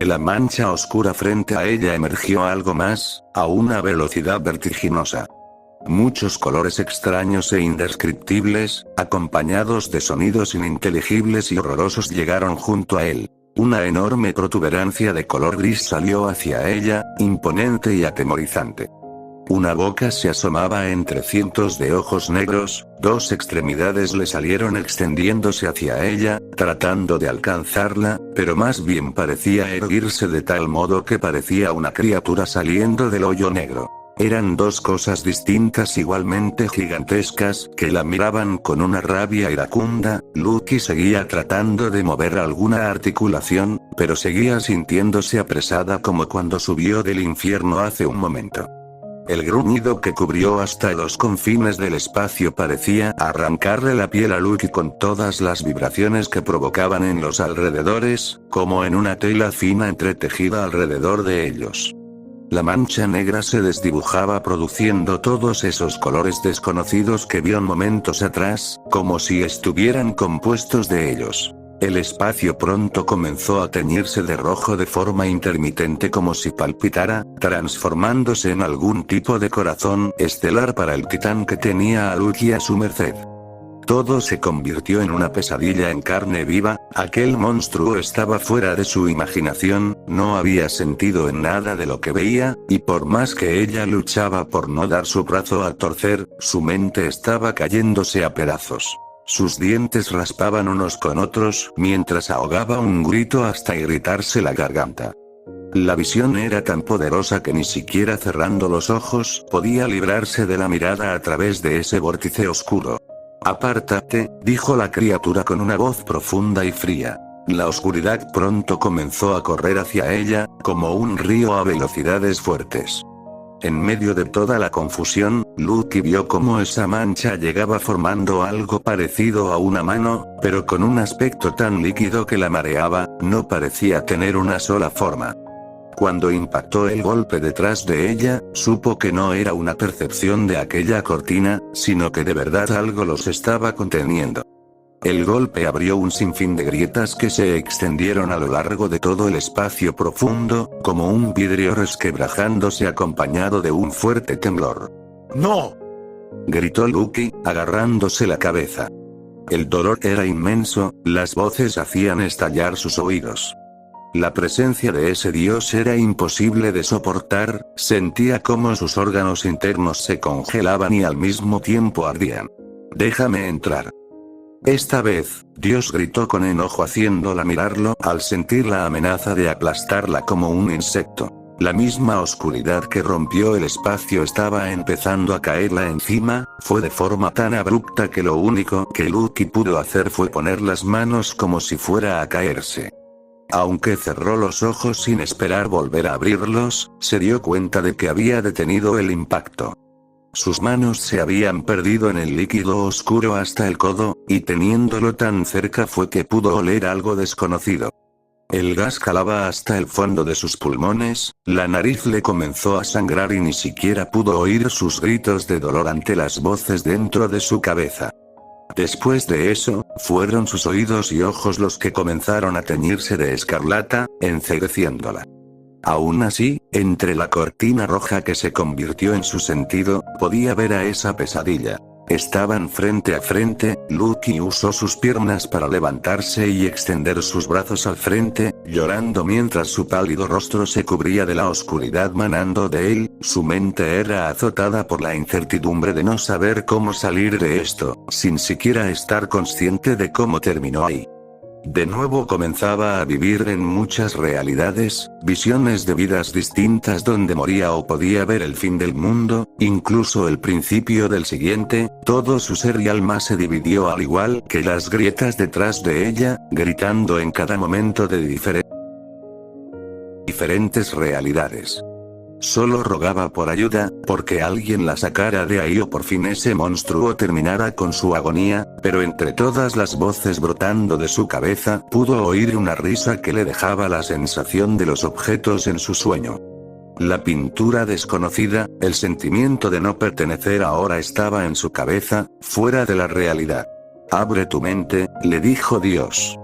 En la mancha oscura frente a ella emergió algo más, a una velocidad vertiginosa. Muchos colores extraños e indescriptibles, acompañados de sonidos ininteligibles y horrorosos llegaron junto a él. Una enorme protuberancia de color gris salió hacia ella, imponente y atemorizante. Una boca se asomaba entre cientos de ojos negros, dos extremidades le salieron extendiéndose hacia ella, tratando de alcanzarla, pero más bien parecía erguirse de tal modo que parecía una criatura saliendo del hoyo negro. Eran dos cosas distintas igualmente gigantescas, que la miraban con una rabia iracunda. Lucky seguía tratando de mover alguna articulación, pero seguía sintiéndose apresada como cuando subió del infierno hace un momento. El gruñido que cubrió hasta los confines del espacio parecía arrancarle la piel a Lucky con todas las vibraciones que provocaban en los alrededores, como en una tela fina entretejida alrededor de ellos. La mancha negra se desdibujaba produciendo todos esos colores desconocidos que vio momentos atrás, como si estuvieran compuestos de ellos. El espacio pronto comenzó a teñirse de rojo de forma intermitente como si palpitara, transformándose en algún tipo de corazón estelar para el titán que tenía a Lucky a su merced. Todo se convirtió en una pesadilla en carne viva, aquel monstruo estaba fuera de su imaginación, no había sentido en nada de lo que veía, y por más que ella luchaba por no dar su brazo a torcer, su mente estaba cayéndose a pedazos. Sus dientes raspaban unos con otros, mientras ahogaba un grito hasta irritarse la garganta. La visión era tan poderosa que ni siquiera cerrando los ojos podía librarse de la mirada a través de ese vórtice oscuro. «Apártate», dijo la criatura con una voz profunda y fría. La oscuridad pronto comenzó a correr hacia ella, como un río a velocidades fuertes. En medio de toda la confusión, Lucky vio cómo esa mancha llegaba formando algo parecido a una mano, pero con un aspecto tan líquido que la mareaba, no parecía tener una sola forma. Cuando impactó el golpe detrás de ella, supo que no era una percepción de aquella cortina, sino que de verdad algo los estaba conteniendo. El golpe abrió un sinfín de grietas que se extendieron a lo largo de todo el espacio profundo, como un vidrio resquebrajándose acompañado de un fuerte temblor. «¡No!», gritó Lucky, agarrándose la cabeza. El dolor era inmenso, las voces hacían estallar sus oídos. La presencia de ese dios era imposible de soportar, sentía cómo sus órganos internos se congelaban y al mismo tiempo ardían. «Déjame entrar». Esta vez, Dios gritó con enojo haciéndola mirarlo al sentir la amenaza de aplastarla como un insecto. La misma oscuridad que rompió el espacio estaba empezando a caerla encima, fue de forma tan abrupta que lo único que Lucky pudo hacer fue poner las manos como si fuera a caerse. Aunque cerró los ojos sin esperar volver a abrirlos, se dio cuenta de que había detenido el impacto. Sus manos se habían perdido en el líquido oscuro hasta el codo, y teniéndolo tan cerca fue que pudo oler algo desconocido. El gas calaba hasta el fondo de sus pulmones, la nariz le comenzó a sangrar y ni siquiera pudo oír sus gritos de dolor ante las voces dentro de su cabeza. Después de eso, fueron sus oídos y ojos los que comenzaron a teñirse de escarlata, encegueciéndola. Aún así, entre la cortina roja que se convirtió en su sentido, podía ver a esa pesadilla. Estaban frente a frente, Lucky usó sus piernas para levantarse y extender sus brazos al frente, llorando mientras su pálido rostro se cubría de la oscuridad manando de él, su mente era azotada por la incertidumbre de no saber cómo salir de esto, sin siquiera estar consciente de cómo terminó ahí. De nuevo comenzaba a vivir en muchas realidades, visiones de vidas distintas donde moría o podía ver el fin del mundo, incluso el principio del siguiente, todo su ser y alma se dividió al igual que las grietas detrás de ella, gritando en cada momento de diferentes realidades. Solo rogaba por ayuda, porque alguien la sacara de ahí o por fin ese monstruo terminara con su agonía, pero entre todas las voces brotando de su cabeza pudo oír una risa que le dejaba la sensación de los objetos en su sueño. La pintura desconocida, el sentimiento de no pertenecer ahora estaba en su cabeza, fuera de la realidad. «Abre tu mente», le dijo Dios.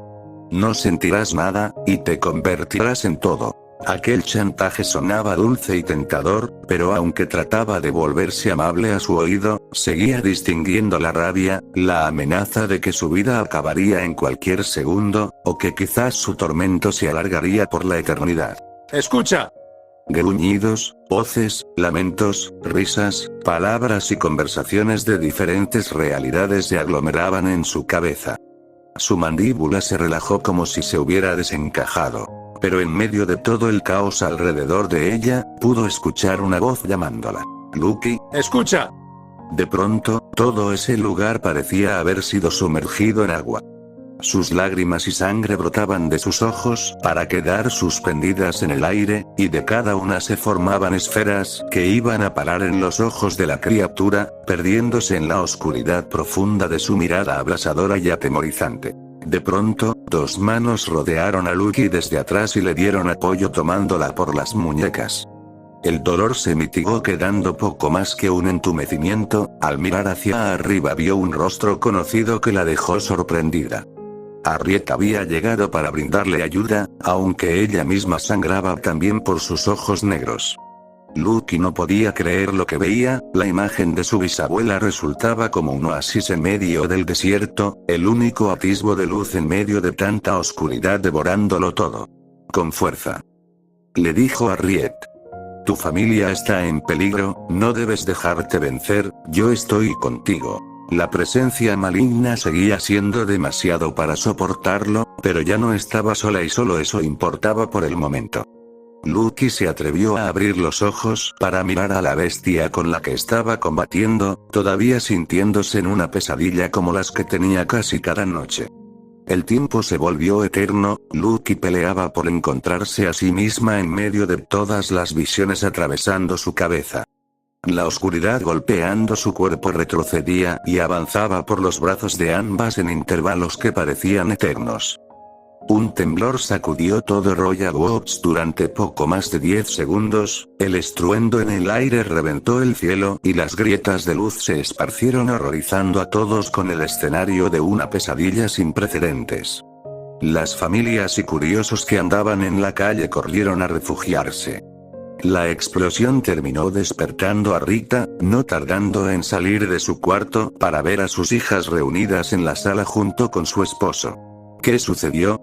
no sentirás nada, y te convertirás en todo. Aquel chantaje sonaba dulce y tentador, pero aunque trataba de volverse amable a su oído, seguía distinguiendo la rabia, la amenaza de que su vida acabaría en cualquier segundo, o que quizás su tormento se alargaría por la eternidad. ¡Escucha! Gruñidos, voces, lamentos, risas, palabras y conversaciones de diferentes realidades se aglomeraban en su cabeza. Su mandíbula se relajó como si se hubiera desencajado. Pero en medio de todo el caos alrededor de ella, pudo escuchar una voz llamándola. Lucky, ¡escucha! De pronto, todo ese lugar parecía haber sido sumergido en agua. Sus lágrimas y sangre brotaban de sus ojos para quedar suspendidas en el aire, y de cada una se formaban esferas que iban a parar en los ojos de la criatura, perdiéndose en la oscuridad profunda de su mirada abrasadora y atemorizante. De pronto, dos manos rodearon a Lucky desde atrás y le dieron apoyo tomándola por las muñecas. El dolor se mitigó quedando poco más que un entumecimiento. Al mirar hacia arriba vio un rostro conocido que la dejó sorprendida. Harriet había llegado para brindarle ayuda, aunque ella misma sangraba también por sus ojos negros. Lucky no podía creer lo que veía, la imagen de su bisabuela resultaba como un oasis en medio del desierto, el único atisbo de luz en medio de tanta oscuridad devorándolo todo. Con fuerza. Le dijo a Harriet. Tu familia está en peligro, no debes dejarte vencer, yo estoy contigo. La presencia maligna seguía siendo demasiado para soportarlo, pero ya no estaba sola y solo eso importaba por el momento. Lucky se atrevió a abrir los ojos para mirar a la bestia con la que estaba combatiendo, todavía sintiéndose en una pesadilla como las que tenía casi cada noche. El tiempo se volvió eterno, Lucky peleaba por encontrarse a sí misma en medio de todas las visiones atravesando su cabeza. La oscuridad golpeando su cuerpo retrocedía y avanzaba por los brazos de ambas en intervalos que parecían eternos. Un temblor sacudió todo Royal Watch durante poco más de 10 segundos, el estruendo en el aire reventó el cielo y las grietas de luz se esparcieron horrorizando a todos con el escenario de una pesadilla sin precedentes. Las familias y curiosos que andaban en la calle corrieron a refugiarse. La explosión terminó despertando a Rita, no tardando en salir de su cuarto para ver a sus hijas reunidas en la sala junto con su esposo. ¿Qué sucedió?,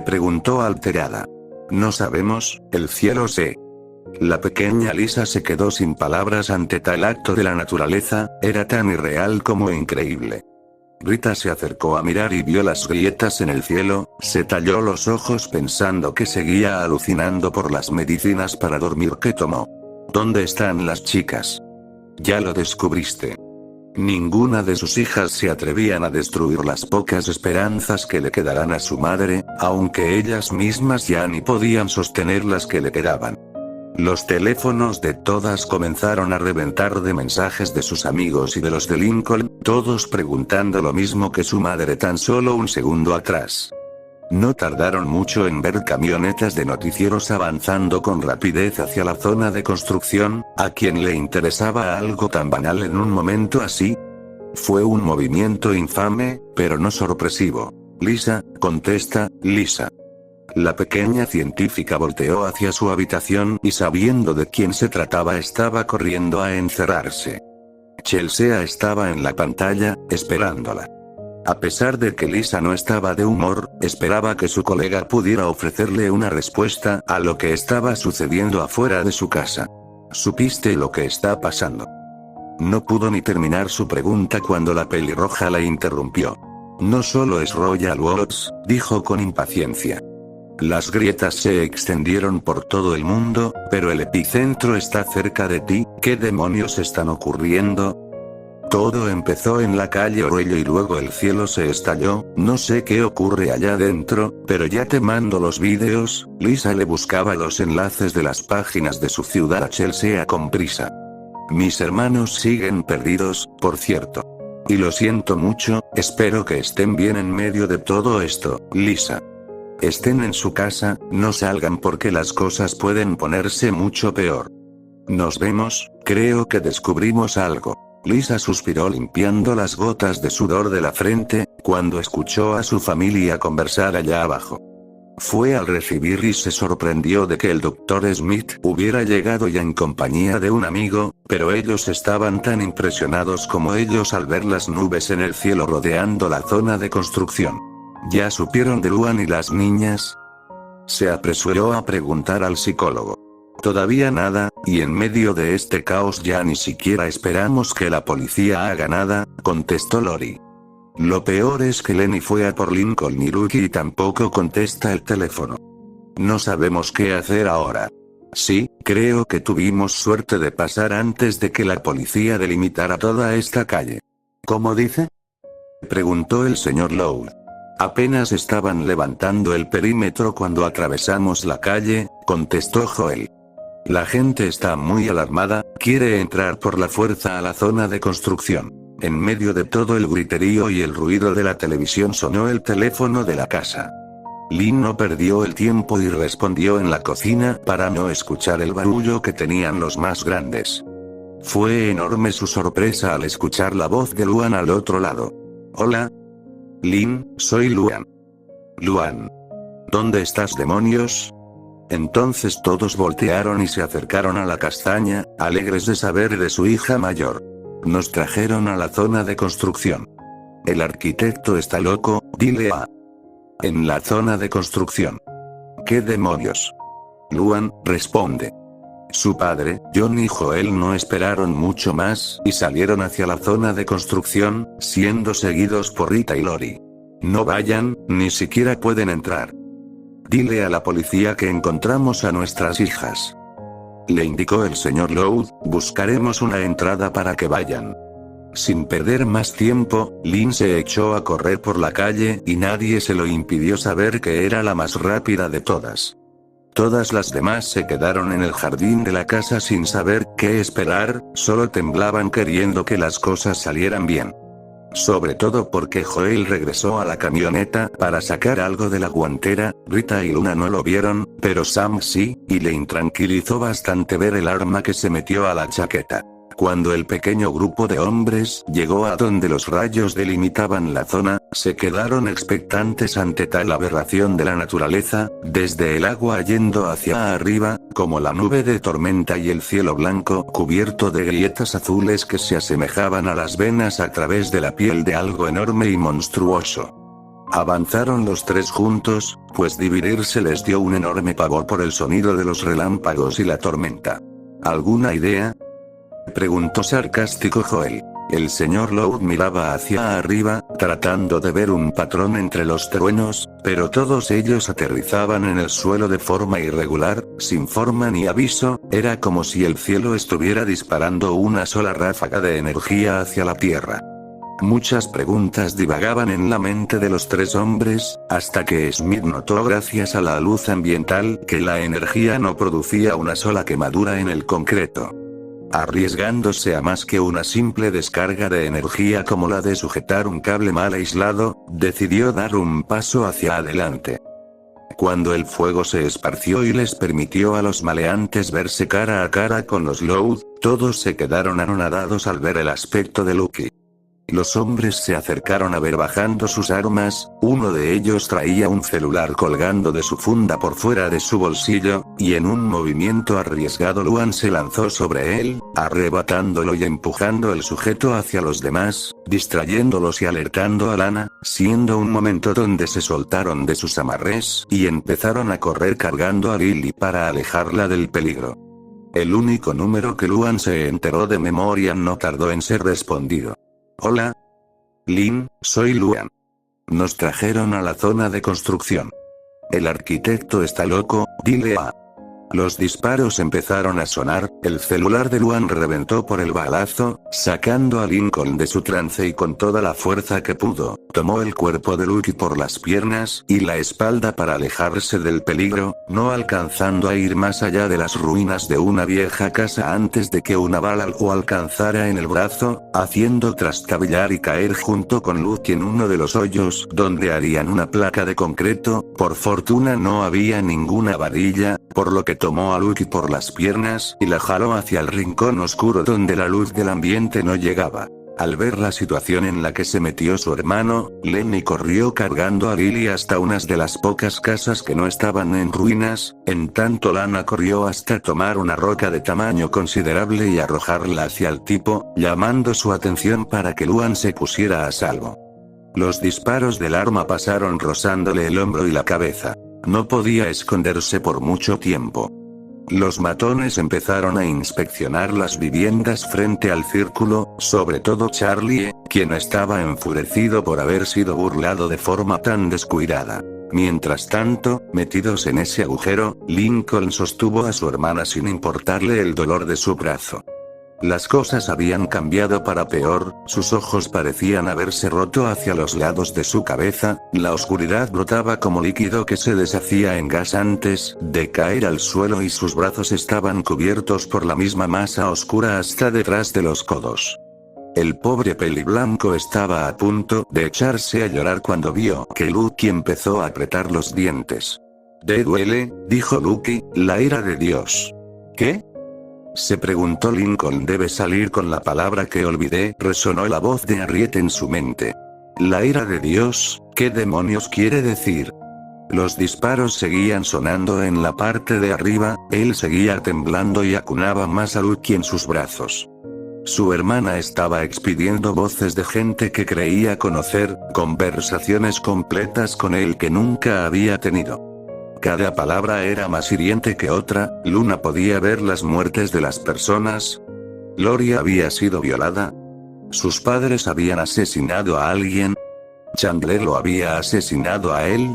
preguntó alterada. No sabemos, el cielo sé. La pequeña Lisa se quedó sin palabras ante tal acto de la naturaleza, era tan irreal como increíble. Rita se acercó a mirar y vio las grietas en el cielo, se talló los ojos pensando que seguía alucinando por las medicinas para dormir que tomó. ¿Dónde están las chicas? Ya lo descubriste. Ninguna de sus hijas se atrevían a destruir las pocas esperanzas que le quedarán a su madre, aunque ellas mismas ya ni podían sostener las que le quedaban. Los teléfonos de todas comenzaron a reventar de mensajes de sus amigos y de los de Lincoln, todos preguntando lo mismo que su madre tan solo un segundo atrás. No tardaron mucho en ver camionetas de noticieros avanzando con rapidez hacia la zona de construcción. ¿A quién le interesaba algo tan banal en un momento así? Fue un movimiento infame, pero no sorpresivo. Lisa, contesta, Lisa. La pequeña científica volteó hacia su habitación y sabiendo de quién se trataba estaba corriendo a encerrarse. Chelsea estaba en la pantalla, esperándola. A pesar de que Lisa no estaba de humor, esperaba que su colega pudiera ofrecerle una respuesta a lo que estaba sucediendo afuera de su casa. ¿Supiste lo que está pasando? No pudo ni terminar su pregunta cuando la pelirroja la interrumpió. No solo es Royal Watch, dijo con impaciencia. Las grietas se extendieron por todo el mundo, pero el epicentro está cerca de ti. ¿Qué demonios están ocurriendo? Todo empezó en la calle Orello y luego el cielo se estalló. No sé qué ocurre allá dentro, pero ya te mando los vídeos. Lisa le buscaba los enlaces de las páginas de su ciudad a Chelsea con prisa. Mis hermanos siguen perdidos, por cierto. Y lo siento mucho, espero que estén bien en medio de todo esto, Lisa. Estén en su casa, no salgan porque las cosas pueden ponerse mucho peor. Nos vemos, creo que descubrimos algo. Lisa suspiró limpiando las gotas de sudor de la frente, cuando escuchó a su familia conversar allá abajo. Fue al recibir y se sorprendió de que el Dr. Smith hubiera llegado ya en compañía de un amigo, pero ellos estaban tan impresionados como ellos al ver las nubes en el cielo rodeando la zona de construcción. ¿Ya supieron de Luan y las niñas?, se apresuró a preguntar al psicólogo. Todavía nada, y en medio de este caos ya ni siquiera esperamos que la policía haga nada, contestó Lori. Lo peor es que Lenny fue a por Lincoln y Lucky y tampoco contesta el teléfono. No sabemos qué hacer ahora. Sí, creo que tuvimos suerte de pasar antes de que la policía delimitara toda esta calle. ¿Cómo dice?, preguntó el señor Lowe. Apenas estaban levantando el perímetro cuando atravesamos la calle, contestó Joel. La gente está muy alarmada, quiere entrar por la fuerza a la zona de construcción. En medio de todo el griterío y el ruido de la televisión sonó el teléfono de la casa. Lynn no perdió el tiempo y respondió en la cocina para no escuchar el barullo que tenían los más grandes. Fue enorme su sorpresa al escuchar la voz de Luan al otro lado. Hola. Lynn, soy Luan. Luan. ¿Dónde estás, demonios? Entonces todos voltearon y se acercaron a la castaña, alegres de saber de su hija mayor. Nos trajeron a la zona de construcción. El arquitecto está loco, dile a. En la zona de construcción. ¿Qué demonios? Luan, responde. Su padre, John y Joel no esperaron mucho más, y salieron hacia la zona de construcción, siendo seguidos por Rita y Lori. No vayan, ni siquiera pueden entrar. Dile a la policía que encontramos a nuestras hijas. Le indicó el señor Lowe, buscaremos una entrada para que vayan. Sin perder más tiempo, Lynn se echó a correr por la calle y nadie se lo impidió saber que era la más rápida de todas. Todas las demás se quedaron en el jardín de la casa sin saber qué esperar, solo temblaban queriendo que las cosas salieran bien. Sobre todo porque Joel regresó a la camioneta para sacar algo de la guantera. Rita y Luna no lo vieron, pero Sam sí, y le intranquilizó bastante ver el arma que se metió a la chaqueta. Cuando el pequeño grupo de hombres llegó a donde los rayos delimitaban la zona, se quedaron expectantes ante tal aberración de la naturaleza, desde el agua yendo hacia arriba, como la nube de tormenta y el cielo blanco cubierto de grietas azules que se asemejaban a las venas a través de la piel de algo enorme y monstruoso. Avanzaron los tres juntos, pues dividirse les dio un enorme pavor por el sonido de los relámpagos y la tormenta. ¿Alguna idea?, preguntó sarcástico Joel. El señor Lowe miraba hacia arriba, tratando de ver un patrón entre los truenos, pero todos ellos aterrizaban en el suelo de forma irregular, sin forma ni aviso, era como si el cielo estuviera disparando una sola ráfaga de energía hacia la tierra. Muchas preguntas divagaban en la mente de los tres hombres, hasta que Smith notó gracias a la luz ambiental que la energía no producía una sola quemadura en el concreto. Arriesgándose a más que una simple descarga de energía como la de sujetar un cable mal aislado, decidió dar un paso hacia adelante. Cuando el fuego se esparció y les permitió a los maleantes verse cara a cara con los Lowe, todos se quedaron anonadados al ver el aspecto de Lucky. Los hombres se acercaron a ver bajando sus armas, uno de ellos traía un celular colgando de su funda por fuera de su bolsillo, y en un movimiento arriesgado Luan se lanzó sobre él, arrebatándolo y empujando el sujeto hacia los demás, distrayéndolos y alertando a Lana, siendo un momento donde se soltaron de sus amarres y empezaron a correr cargando a Lily para alejarla del peligro. El único número que Luan se enteró de memoria no tardó en ser respondido. Hola. Lynn, soy Luan. Nos trajeron a la zona de construcción. El arquitecto está loco, dile a. Los disparos empezaron a sonar, el celular de Luan reventó por el balazo, sacando a Lincoln de su trance y con toda la fuerza que pudo, tomó el cuerpo de Lucky por las piernas y la espalda para alejarse del peligro, no alcanzando a ir más allá de las ruinas de una vieja casa antes de que una bala lo alcanzara en el brazo, haciendo trastabillar y caer junto con Lucky en uno de los hoyos donde harían una placa de concreto. Por fortuna no había ninguna varilla, por lo que tomó a Lucky por las piernas y la jaló hacia el rincón oscuro donde la luz del ambiente no llegaba. Al ver la situación en la que se metió su hermano, Lenny corrió cargando a Lily hasta unas de las pocas casas que no estaban en ruinas, en tanto Lana corrió hasta tomar una roca de tamaño considerable y arrojarla hacia el tipo, llamando su atención para que Luan se pusiera a salvo. Los disparos del arma pasaron rozándole el hombro y la cabeza. No podía esconderse por mucho tiempo. Los matones empezaron a inspeccionar las viviendas frente al círculo, sobre todo Charlie, quien estaba enfurecido por haber sido burlado de forma tan descuidada. Mientras tanto, metidos en ese agujero, Lincoln sostuvo a su hermana sin importarle el dolor de su brazo. Las cosas habían cambiado para peor, sus ojos parecían haberse roto hacia los lados de su cabeza, la oscuridad brotaba como líquido que se deshacía en gas antes de caer al suelo y sus brazos estaban cubiertos por la misma masa oscura hasta detrás de los codos. El pobre peliblanco estaba a punto de echarse a llorar cuando vio que Lucky empezó a apretar los dientes. «¿Te duele?», dijo Lucky, «la ira de Dios». «¿Qué?», se preguntó Lincoln. «Debe salir con la palabra que olvidé», resonó la voz de Harriet en su mente. «La ira de Dios, ¿qué demonios quiere decir?». Los disparos seguían sonando en la parte de arriba, él seguía temblando y acunaba más a Lucky en sus brazos. Su hermana estaba expidiendo voces de gente que creía conocer, conversaciones completas con él que nunca había tenido. Cada palabra era más hiriente que otra. Luna podía ver las muertes de las personas. Lori había sido violada. Sus padres habían asesinado a alguien. Chandler lo había asesinado a él.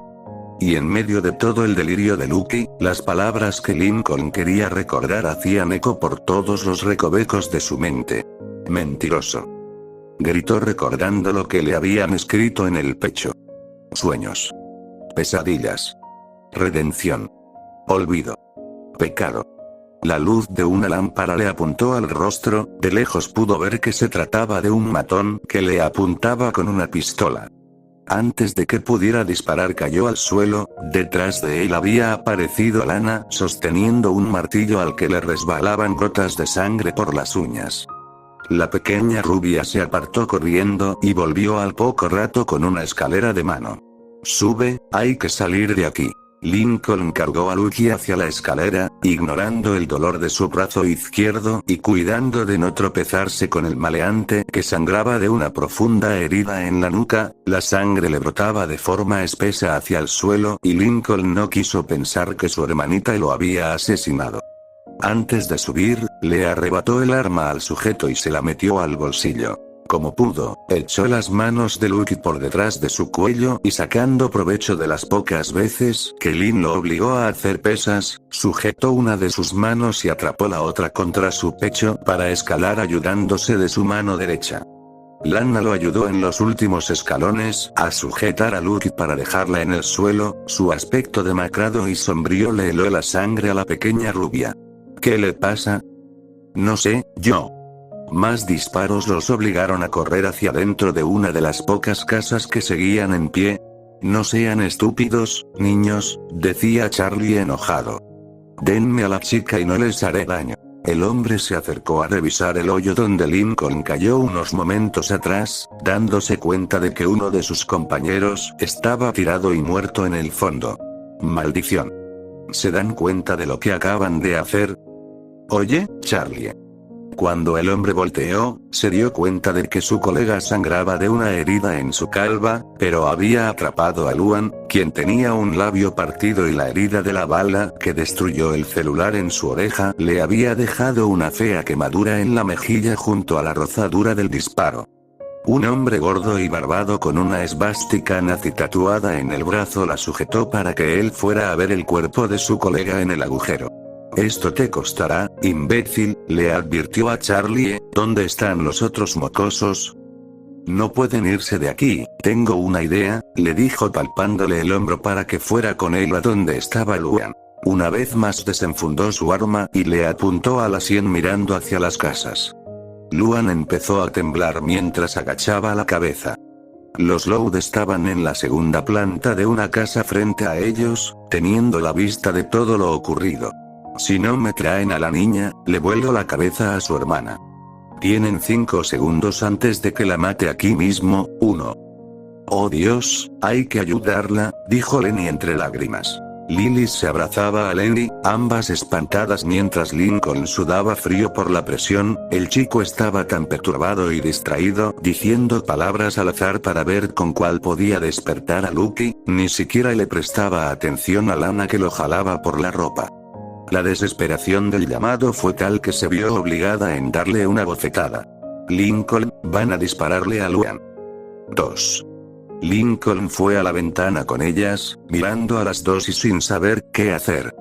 Y en medio de todo el delirio de Lucky, las palabras que Lincoln quería recordar hacían eco por todos los recovecos de su mente. «Mentiroso», gritó recordando lo que le habían escrito en el pecho. Sueños. Pesadillas. Redención. Olvido. Pecado. La luz de una lámpara le apuntó al rostro, de lejos pudo ver que se trataba de un matón que le apuntaba con una pistola. Antes de que pudiera disparar cayó al suelo, detrás de él había aparecido Lana sosteniendo un martillo al que le resbalaban gotas de sangre por las uñas. La pequeña rubia se apartó corriendo y volvió al poco rato con una escalera de mano. «Sube, hay que salir de aquí». Lincoln cargó a Lucky hacia la escalera, ignorando el dolor de su brazo izquierdo y cuidando de no tropezarse con el maleante que sangraba de una profunda herida en la nuca. La sangre le brotaba de forma espesa hacia el suelo y Lincoln no quiso pensar que su hermanita lo había asesinado. Antes de subir, le arrebató el arma al sujeto y se la metió al bolsillo. Como pudo, echó las manos de Lucky por detrás de su cuello y sacando provecho de las pocas veces que Lynn lo obligó a hacer pesas, sujetó una de sus manos y atrapó la otra contra su pecho para escalar ayudándose de su mano derecha. Lana lo ayudó en los últimos escalones a sujetar a Lucky para dejarla en el suelo. Su aspecto demacrado y sombrío le heló la sangre a la pequeña rubia. «¿Qué le pasa?». «No sé, yo». Más disparos los obligaron a correr hacia dentro de una de las pocas casas que seguían en pie. «No sean estúpidos, niños», decía Charlie enojado. «Denme a la chica y no les haré daño». El hombre se acercó a revisar el hoyo donde Lincoln cayó unos momentos atrás, dándose cuenta de que uno de sus compañeros estaba tirado y muerto en el fondo. «Maldición. ¿Se dan cuenta de lo que acaban de hacer?». «Oye, Charlie». Cuando el hombre volteó, se dio cuenta de que su colega sangraba de una herida en su calva, pero había atrapado a Luan, quien tenía un labio partido y la herida de la bala que destruyó el celular en su oreja le había dejado una fea quemadura en la mejilla junto a la rozadura del disparo. Un hombre gordo y barbado con una esvástica nazi tatuada en el brazo la sujetó para que él fuera a ver el cuerpo de su colega en el agujero. «Esto te costará, imbécil», le advirtió a Charlie. «¿Dónde están los otros mocosos?». «No pueden irse de aquí, tengo una idea», le dijo palpándole el hombro para que fuera con él a donde estaba Luan. Una vez más desenfundó su arma y le apuntó a la sien mirando hacia las casas. Luan empezó a temblar mientras agachaba la cabeza. Los Loud estaban en la segunda planta de una casa frente a ellos, teniendo la vista de todo lo ocurrido. «Si no me traen a la niña, le vuelo la cabeza a su hermana». Tienen 5 segundos antes de que la mate aquí mismo. 1. Oh Dios, hay que ayudarla, dijo Lenny entre lágrimas. Lily se abrazaba a Lenny, ambas espantadas mientras Lincoln sudaba frío por la presión. El chico estaba tan perturbado y distraído, diciendo palabras al azar para ver con cuál podía despertar a Lucky, ni siquiera le prestaba atención a Lana que lo jalaba por la ropa. La desesperación del llamado fue tal que se vio obligada en darle una bofetada. Lincoln, van a dispararle a Luan. 2. Lincoln fue a la ventana con ellas, mirando a las dos y sin saber qué hacer.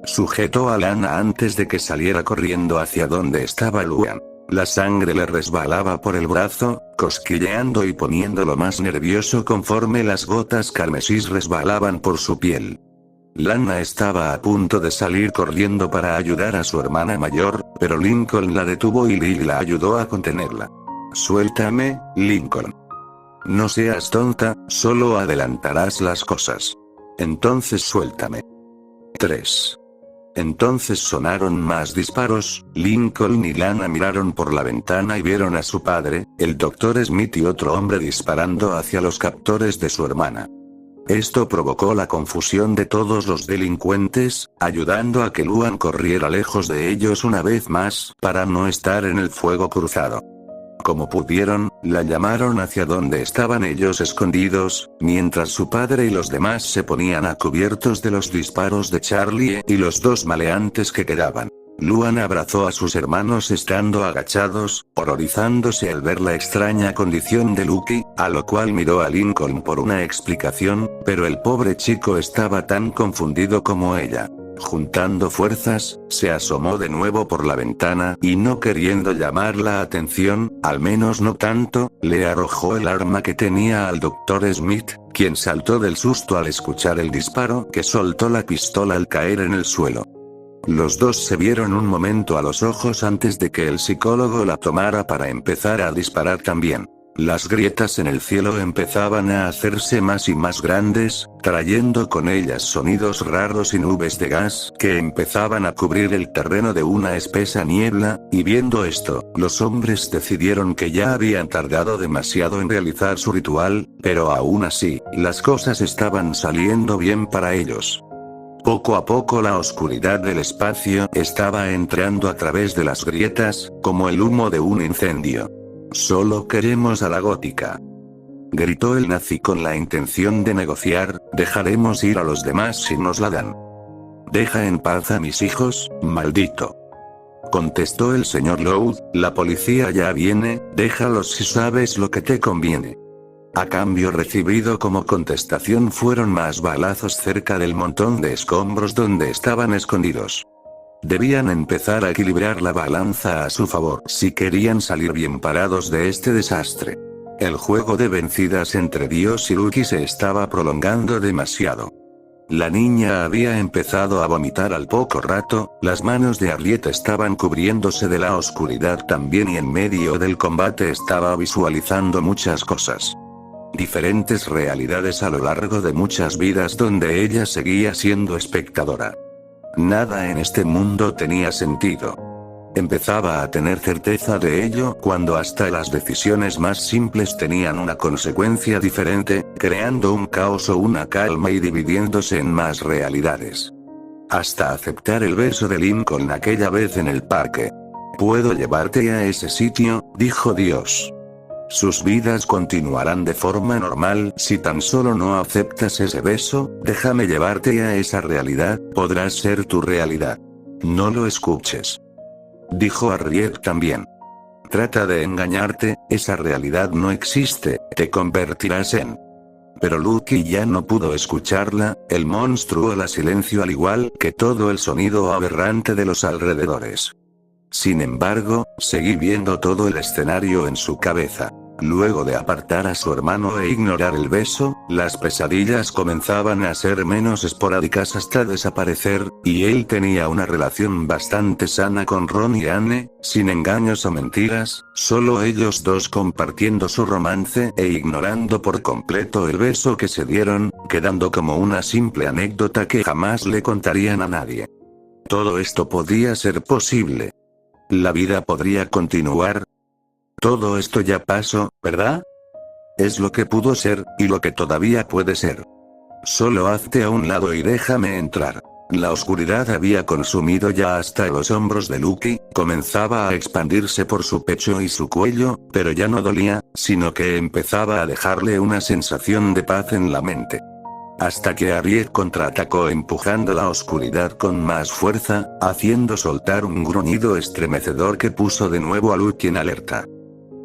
Sujetó a Lana antes de que saliera corriendo hacia donde estaba Luan. La sangre le resbalaba por el brazo, cosquilleando y poniéndolo más nervioso conforme las gotas carmesí resbalaban por su piel. Lana estaba a punto de salir corriendo para ayudar a su hermana mayor, pero Lincoln la detuvo y Lily la ayudó a contenerla. Suéltame, Lincoln. No seas tonta, solo adelantarás las cosas. Entonces suéltame. 3. Entonces sonaron más disparos. Lincoln y Lana miraron por la ventana y vieron a su padre, el Dr. Smith y otro hombre disparando hacia los captores de su hermana. Esto provocó la confusión de todos los delincuentes, ayudando a que Luan corriera lejos de ellos una vez más, para no estar en el fuego cruzado. Como pudieron, la llamaron hacia donde estaban ellos escondidos, mientras su padre y los demás se ponían a cubiertos de los disparos de Charlie y los dos maleantes que quedaban. Luan abrazó a sus hermanos estando agachados, horrorizándose al ver la extraña condición de Lucky, a lo cual miró a Lincoln por una explicación, pero el pobre chico estaba tan confundido como ella. Juntando fuerzas, se asomó de nuevo por la ventana y no queriendo llamar la atención, al menos no tanto, le arrojó el arma que tenía al Dr. Smith, quien saltó del susto al escuchar el disparo que soltó la pistola al caer en el suelo. Los dos se vieron un momento a los ojos antes de que el psicólogo la tomara para empezar a disparar también. Las grietas en el cielo empezaban a hacerse más y más grandes, trayendo con ellas sonidos raros y nubes de gas que empezaban a cubrir el terreno de una espesa niebla, y viendo esto, los hombres decidieron que ya habían tardado demasiado en realizar su ritual, pero aún así, las cosas estaban saliendo bien para ellos. Poco a poco la oscuridad del espacio estaba entrando a través de las grietas, como el humo de un incendio. Solo queremos a la gótica, gritó el nazi con la intención de negociar. Dejaremos ir a los demás si nos la dan. Deja en paz a mis hijos, maldito, contestó el señor Loud. La policía ya viene, déjalos si sabes lo que te conviene. A cambio recibido como contestación fueron más balazos cerca del montón de escombros donde estaban escondidos. Debían empezar a equilibrar la balanza a su favor si querían salir bien parados de este desastre. El juego de vencidas entre Dios y Lucky se estaba prolongando demasiado. La niña había empezado a vomitar al poco rato, las manos de Harriet estaban cubriéndose de la oscuridad también y en medio del combate estaba visualizando muchas cosas. Diferentes realidades a lo largo de muchas vidas donde ella seguía siendo espectadora. Nada en este mundo tenía sentido. Empezaba a tener certeza de ello cuando hasta las decisiones más simples tenían una consecuencia diferente, creando un caos o una calma y dividiéndose en más realidades. Hasta aceptar el beso de Lincoln aquella vez en el parque. «Puedo llevarte a ese sitio», dijo Dios. Sus vidas continuarán de forma normal si tan solo no aceptas ese beso. Déjame llevarte a esa realidad, podrás ser tu realidad. No lo escuches, dijo Harriet también. Trata de engañarte, esa realidad no existe, te convertirás en... Pero Lucky ya no pudo escucharla, el monstruo la silenció al igual que todo el sonido aberrante de los alrededores. Sin embargo, seguí viendo todo el escenario en su cabeza. Luego de apartar a su hermano e ignorar el beso, las pesadillas comenzaban a ser menos esporádicas hasta desaparecer, y él tenía una relación bastante sana con Ron y Anne, sin engaños o mentiras, solo ellos dos compartiendo su romance e ignorando por completo el beso que se dieron, quedando como una simple anécdota que jamás le contarían a nadie. Todo esto podía ser posible. La vida podría continuar. Todo esto ya pasó, ¿verdad? Es lo que pudo ser, y lo que todavía puede ser. Solo hazte a un lado y déjame entrar. La oscuridad había consumido ya hasta los hombros de Lucky, comenzaba a expandirse por su pecho y su cuello, pero ya no dolía, sino que empezaba a dejarle una sensación de paz en la mente. Hasta que Harriet contraatacó empujando la oscuridad con más fuerza, haciendo soltar un gruñido estremecedor que puso de nuevo a Lucky en alerta.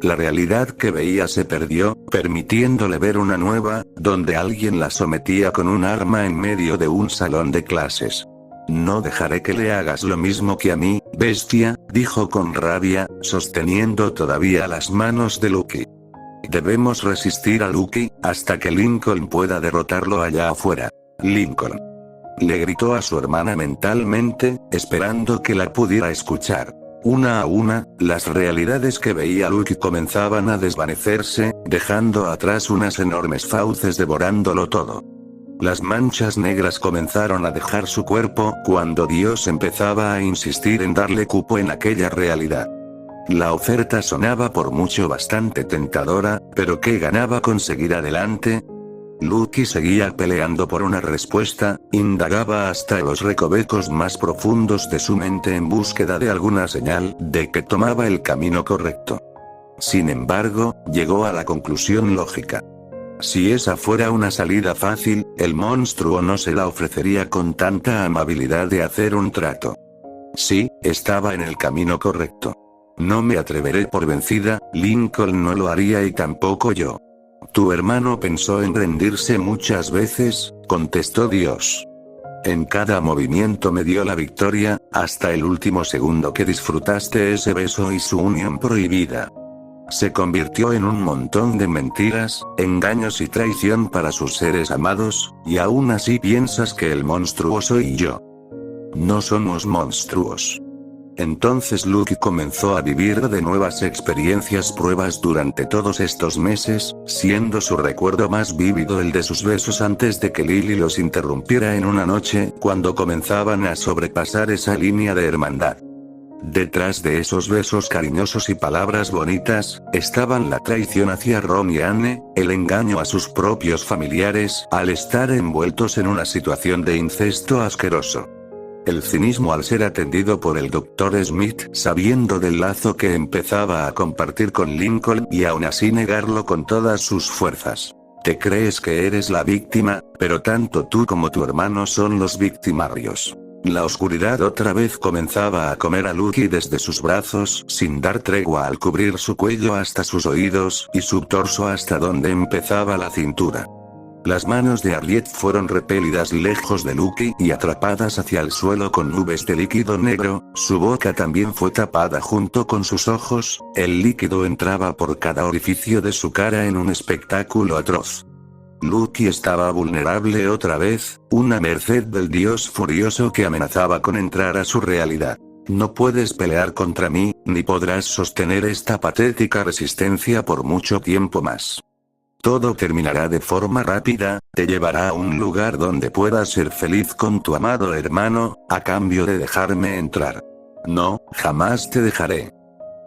La realidad que veía se perdió, permitiéndole ver una nueva, donde alguien la sometía con un arma en medio de un salón de clases. No dejaré que le hagas lo mismo que a mí, bestia, dijo con rabia, sosteniendo todavía las manos de Lucky. Debemos resistir a Lucky, hasta que Lincoln pueda derrotarlo allá afuera. Lincoln. Le gritó a su hermana mentalmente, esperando que la pudiera escuchar. Una a una, las realidades que veía Lucky comenzaban a desvanecerse, dejando atrás unas enormes fauces devorándolo todo. Las manchas negras comenzaron a dejar su cuerpo cuando Dios empezaba a insistir en darle cupo en aquella realidad. La oferta sonaba por mucho bastante tentadora, pero ¿qué ganaba con seguir adelante? Lucky seguía peleando por una respuesta, indagaba hasta los recovecos más profundos de su mente en búsqueda de alguna señal de que tomaba el camino correcto. Sin embargo, llegó a la conclusión lógica. Si esa fuera una salida fácil, el monstruo no se la ofrecería con tanta amabilidad de hacer un trato. Sí, estaba en el camino correcto. No me atreveré por vencida, Lincoln no lo haría y tampoco yo. Tu hermano pensó en rendirse muchas veces, contestó Dios. En cada movimiento me dio la victoria, hasta el último segundo que disfrutaste ese beso y su unión prohibida. Se convirtió en un montón de mentiras, engaños y traición para sus seres amados, y aún así piensas que el monstruo soy yo. No somos monstruos. Entonces Lucky comenzó a vivir de nuevas pruebas durante todos estos meses, siendo su recuerdo más vívido el de sus besos antes de que Lily los interrumpiera en una noche, cuando comenzaban a sobrepasar esa línea de hermandad. Detrás de esos besos cariñosos y palabras bonitas, estaban la traición hacia Ron y Anne, el engaño a sus propios familiares al estar envueltos en una situación de incesto asqueroso. El cinismo al ser atendido por el Dr. Smith sabiendo del lazo que empezaba a compartir con Lincoln y aún así negarlo con todas sus fuerzas. Te crees que eres la víctima, pero tanto tú como tu hermano son los victimarios. La oscuridad otra vez comenzaba a comer a Lucky desde sus brazos sin dar tregua al cubrir su cuello hasta sus oídos y su torso hasta donde empezaba la cintura. Las manos de Harriet fueron repelidas lejos de Lucky y atrapadas hacia el suelo con nubes de líquido negro, su boca también fue tapada junto con sus ojos, el líquido entraba por cada orificio de su cara en un espectáculo atroz. Lucky estaba vulnerable otra vez, una merced del dios furioso que amenazaba con entrar a su realidad. No puedes pelear contra mí, ni podrás sostener esta patética resistencia por mucho tiempo más. Todo terminará de forma rápida, te llevará a un lugar donde puedas ser feliz con tu amado hermano, a cambio de dejarme entrar. No, jamás te dejaré.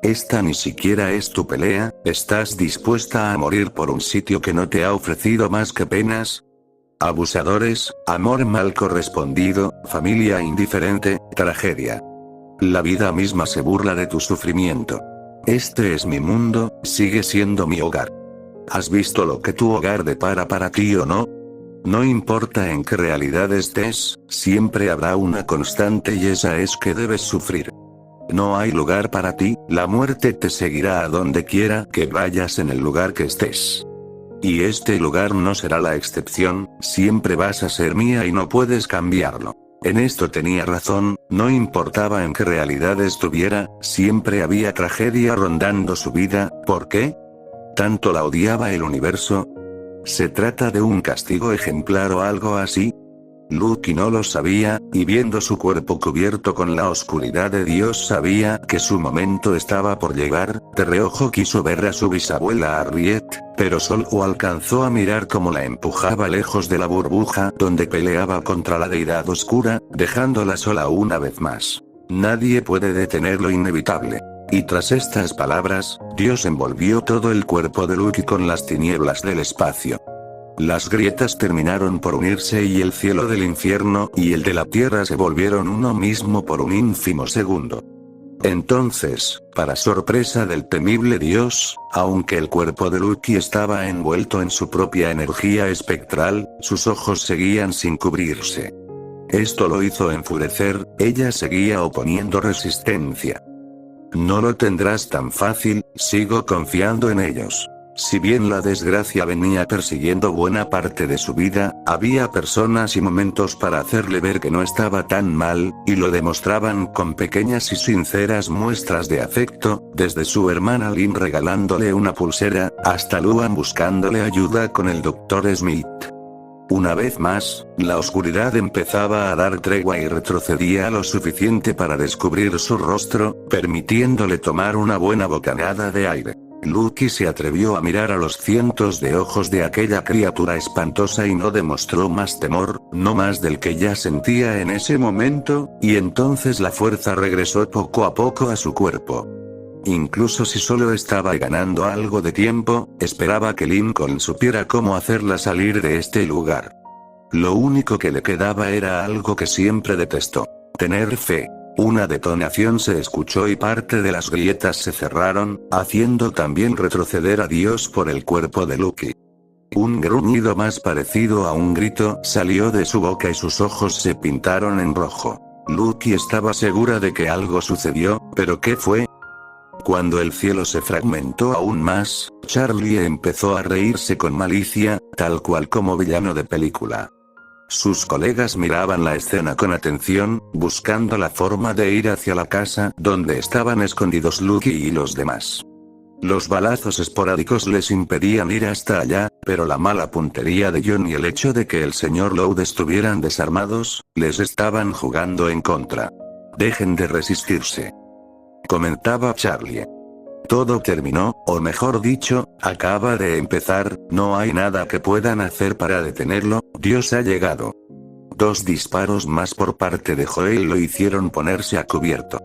Esta ni siquiera es tu pelea, ¿estás dispuesta a morir por un sitio que no te ha ofrecido más que penas? Abusadores, amor mal correspondido, familia indiferente, tragedia. La vida misma se burla de tu sufrimiento. Este es mi mundo, sigue siendo mi hogar. ¿Has visto lo que tu hogar depara para ti o no? No importa en qué realidad estés, siempre habrá una constante y esa es que debes sufrir. No hay lugar para ti, la muerte te seguirá a donde quiera que vayas en el lugar que estés. Y este lugar no será la excepción, siempre vas a ser mía y no puedes cambiarlo. En esto tenía razón, no importaba en qué realidad estuviera, siempre había tragedia rondando su vida, ¿por qué? ¿Tanto la odiaba el universo? ¿Se trata de un castigo ejemplar o algo así? Lucky no lo sabía, y viendo su cuerpo cubierto con la oscuridad de Dios sabía que su momento estaba por llegar. De reojo quiso ver a su bisabuela Harriet, pero solo alcanzó a mirar cómo la empujaba lejos de la burbuja donde peleaba contra la deidad oscura, dejándola sola una vez más. Nadie puede detener lo inevitable. Y tras estas palabras, Dios envolvió todo el cuerpo de Lucky con las tinieblas del espacio. Las grietas terminaron por unirse y el cielo del infierno y el de la tierra se volvieron uno mismo por un ínfimo segundo. Entonces, para sorpresa del temible Dios, aunque el cuerpo de Lucky estaba envuelto en su propia energía espectral, sus ojos seguían sin cubrirse. Esto lo hizo enfurecer, ella seguía oponiendo resistencia. No lo tendrás tan fácil, sigo confiando en ellos. Si bien la desgracia venía persiguiendo buena parte de su vida, había personas y momentos para hacerle ver que no estaba tan mal, y lo demostraban con pequeñas y sinceras muestras de afecto, desde su hermana Lynn regalándole una pulsera, hasta Luan buscándole ayuda con el Dr. Smith. Una vez más, la oscuridad empezaba a dar tregua y retrocedía lo suficiente para descubrir su rostro, permitiéndole tomar una buena bocanada de aire. Lucky se atrevió a mirar a los cientos de ojos de aquella criatura espantosa y no demostró más temor, no más del que ya sentía en ese momento, y entonces la fuerza regresó poco a poco a su cuerpo. Incluso si solo estaba ganando algo de tiempo, esperaba que Lincoln supiera cómo hacerla salir de este lugar. Lo único que le quedaba era algo que siempre detestó: tener fe. Una detonación se escuchó y parte de las grietas se cerraron, haciendo también retroceder a Dios por el cuerpo de Lucky. Un gruñido más parecido a un grito salió de su boca y sus ojos se pintaron en rojo. Lucky estaba segura de que algo sucedió, pero ¿qué fue? Cuando el cielo se fragmentó aún más, Charlie empezó a reírse con malicia, tal cual como villano de película. Sus colegas miraban la escena con atención, buscando la forma de ir hacia la casa donde estaban escondidos Lucky y los demás. Los balazos esporádicos les impedían ir hasta allá, pero la mala puntería de John y el hecho de que el Sr. Loud estuvieran desarmados, les estaban jugando en contra. Dejen de resistirse, comentaba Charlie. Todo terminó, o mejor dicho, acaba de empezar, no hay nada que puedan hacer para detenerlo, Dios ha llegado. 2 disparos más por parte de Joel lo hicieron ponerse a cubierto.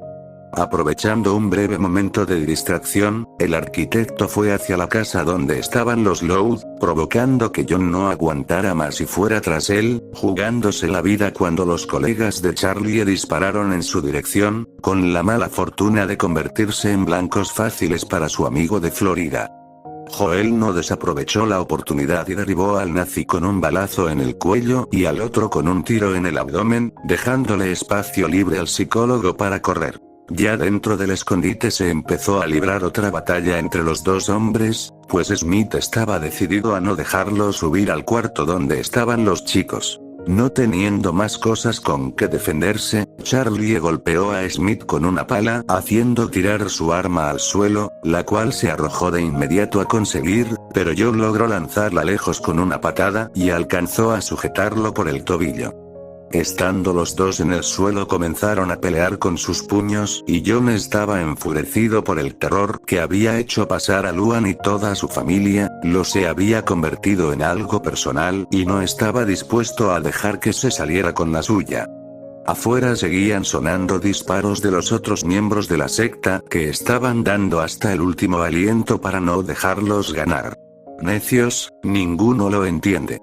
Aprovechando un breve momento de distracción, el arquitecto fue hacia la casa donde estaban los Loud, provocando que John no aguantara más y fuera tras él, jugándose la vida cuando los colegas de Charlie dispararon en su dirección, con la mala fortuna de convertirse en blancos fáciles para su amigo de Florida. Joel no desaprovechó la oportunidad y derribó al nazi con un balazo en el cuello y al otro con un tiro en el abdomen, dejándole espacio libre al psicólogo para correr. Ya dentro del escondite se empezó a librar otra batalla entre los 2 hombres, pues Smith estaba decidido a no dejarlo subir al cuarto donde estaban los chicos. No teniendo más cosas con que defenderse, Charlie golpeó a Smith con una pala, haciendo tirar su arma al suelo, la cual se arrojó de inmediato a conseguir, pero John logró lanzarla lejos con una patada y alcanzó a sujetarlo por el tobillo. Estando los 2 en el suelo comenzaron a pelear con sus puños y John estaba enfurecido por el terror que había hecho pasar a Luan y toda su familia, lo se había convertido en algo personal y no estaba dispuesto a dejar que se saliera con la suya. Afuera seguían sonando disparos de los otros miembros de la secta que estaban dando hasta el último aliento para no dejarlos ganar. Necios, ninguno lo entiende,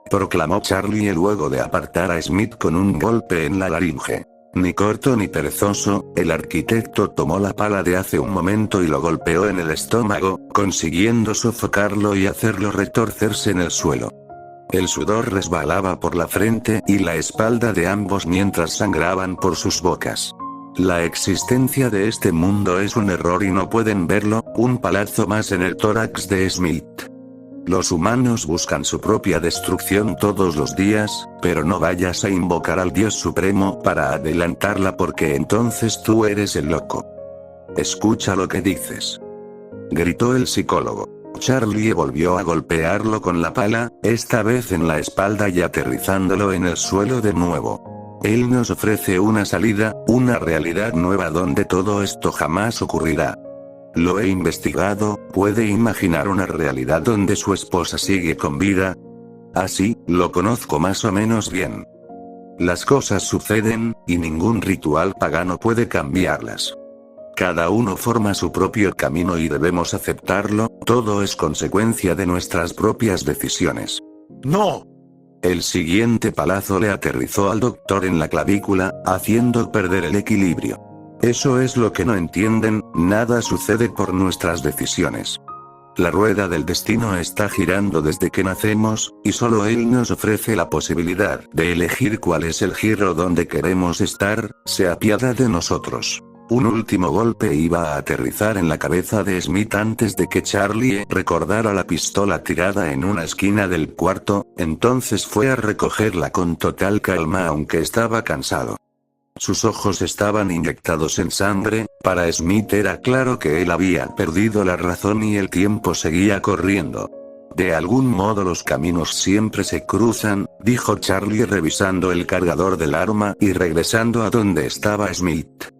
proclamó Charlie luego de apartar a Smith con un golpe en la laringe. Ni corto ni perezoso, el arquitecto tomó la pala de hace un momento y lo golpeó en el estómago, consiguiendo sofocarlo y hacerlo retorcerse en el suelo. El sudor resbalaba por la frente y la espalda de ambos mientras sangraban por sus bocas. La existencia de este mundo es un error y no pueden verlo, un palazo más en el tórax de Smith. Los humanos buscan su propia destrucción todos los días, pero no vayas a invocar al Dios Supremo para adelantarla porque entonces tú eres el loco. Escucha lo que dices, gritó el psicólogo. Charlie volvió a golpearlo con la pala, esta vez en la espalda y aterrizándolo en el suelo de nuevo. Él nos ofrece una salida, una realidad nueva donde todo esto jamás ocurrirá. Lo he investigado, ¿puede imaginar una realidad donde su esposa sigue con vida? Así, lo conozco más o menos bien. Las cosas suceden, y ningún ritual pagano puede cambiarlas. Cada uno forma su propio camino y debemos aceptarlo, todo es consecuencia de nuestras propias decisiones. ¡No! El siguiente palazo le aterrizó al doctor en la clavícula, haciendo perder el equilibrio. Eso es lo que no entienden, nada sucede por nuestras decisiones. La rueda del destino está girando desde que nacemos, y solo él nos ofrece la posibilidad de elegir cuál es el giro donde queremos estar, se apiada de nosotros. Un último golpe iba a aterrizar en la cabeza de Smith antes de que Charlie recordara la pistola tirada en una esquina del cuarto, entonces fue a recogerla con total calma aunque estaba cansado. Sus ojos estaban inyectados en sangre, para Smith era claro que él había perdido la razón y el tiempo seguía corriendo. De algún modo los caminos siempre se cruzan, dijo Charlie revisando el cargador del arma y regresando a donde estaba Smith.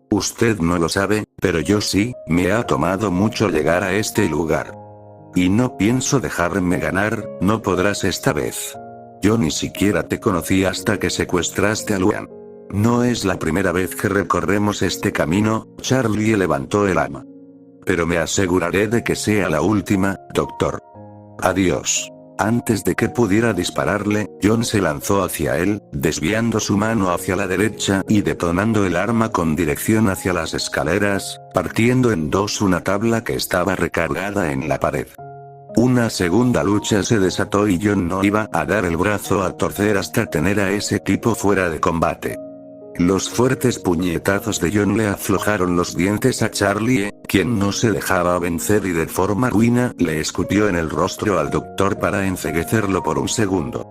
Usted no lo sabe, pero yo sí, me ha tomado mucho llegar a este lugar. Y no pienso dejarme ganar, no podrás esta vez. Yo ni siquiera te conocí hasta que secuestraste a Luan. No es la primera vez que recorremos este camino, Charlie levantó el arma. Pero me aseguraré de que sea la última, doctor. Adiós. Antes de que pudiera dispararle, John se lanzó hacia él, desviando su mano hacia la derecha y detonando el arma con dirección hacia las escaleras, partiendo en dos una tabla que estaba recargada en la pared. Una segunda lucha se desató y John no iba a dar el brazo a torcer hasta tener a ese tipo fuera de combate. Los fuertes puñetazos de John le aflojaron los dientes a Charlie, quien no se dejaba vencer y de forma ruina le escupió en el rostro al doctor para enceguecerlo por un segundo.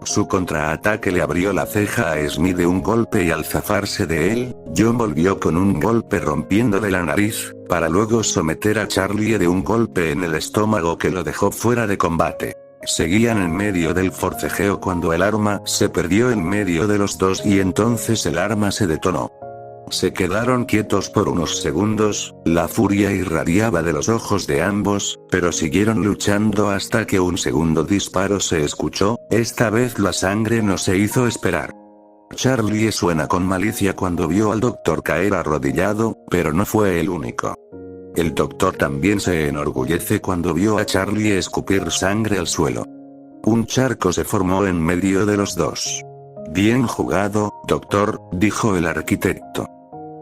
Su contraataque le abrió la ceja a Smith de un golpe y al zafarse de él, John volvió con un golpe rompiéndole la nariz, para luego someter a Charlie de un golpe en el estómago que lo dejó fuera de combate. Seguían en medio del forcejeo cuando el arma se perdió en medio de los dos y entonces el arma se detonó. Se quedaron quietos por unos segundos, la furia irradiaba de los ojos de ambos, pero siguieron luchando hasta que un segundo disparo se escuchó, esta vez la sangre no se hizo esperar. Charlie suena con malicia cuando vio al doctor caer arrodillado, pero no fue el único. El doctor también se enorgullece cuando vio a Charlie escupir sangre al suelo. Un charco se formó en medio de los dos. Bien jugado, doctor, dijo el arquitecto.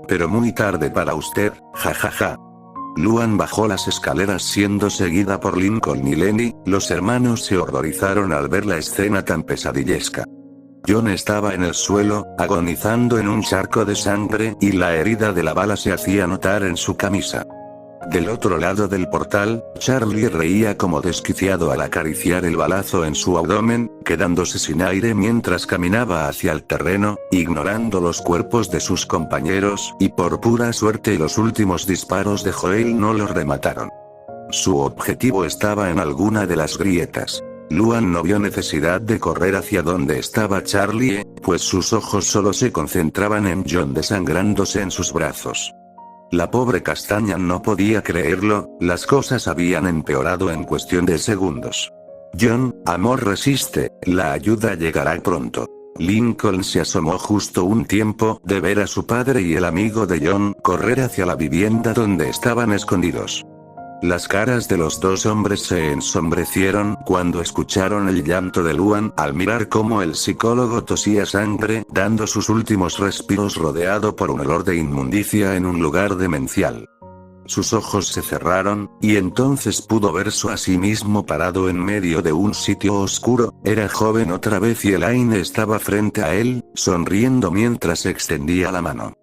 Pero muy tarde para usted, jajaja. Luan bajó las escaleras siendo seguida por Lincoln y Lenny, los hermanos se horrorizaron al ver la escena tan pesadillesca. John estaba en el suelo, agonizando en un charco de sangre y la herida de la bala se hacía notar en su camisa. Del otro lado del portal, Charlie reía como desquiciado al acariciar el balazo en su abdomen, quedándose sin aire mientras caminaba hacia el terreno, ignorando los cuerpos de sus compañeros, y por pura suerte los últimos disparos de Joel no los remataron. Su objetivo estaba en alguna de las grietas. Luan no vio necesidad de correr hacia donde estaba Charlie, pues sus ojos solo se concentraban en John desangrándose en sus brazos. La pobre castaña no podía creerlo, las cosas habían empeorado en cuestión de segundos. John, amor, resiste, la ayuda llegará pronto. Lincoln se asomó justo un tiempo de ver a su padre y el amigo de John correr hacia la vivienda donde estaban escondidos. Las caras de los dos hombres se ensombrecieron cuando escucharon el llanto de Luan al mirar cómo el psicólogo tosía sangre, dando sus últimos respiros rodeado por un olor de inmundicia en un lugar demencial. Sus ojos se cerraron, y entonces pudo verse a sí mismo parado en medio de un sitio oscuro, era joven otra vez y Elaine estaba frente a él, sonriendo mientras extendía la mano.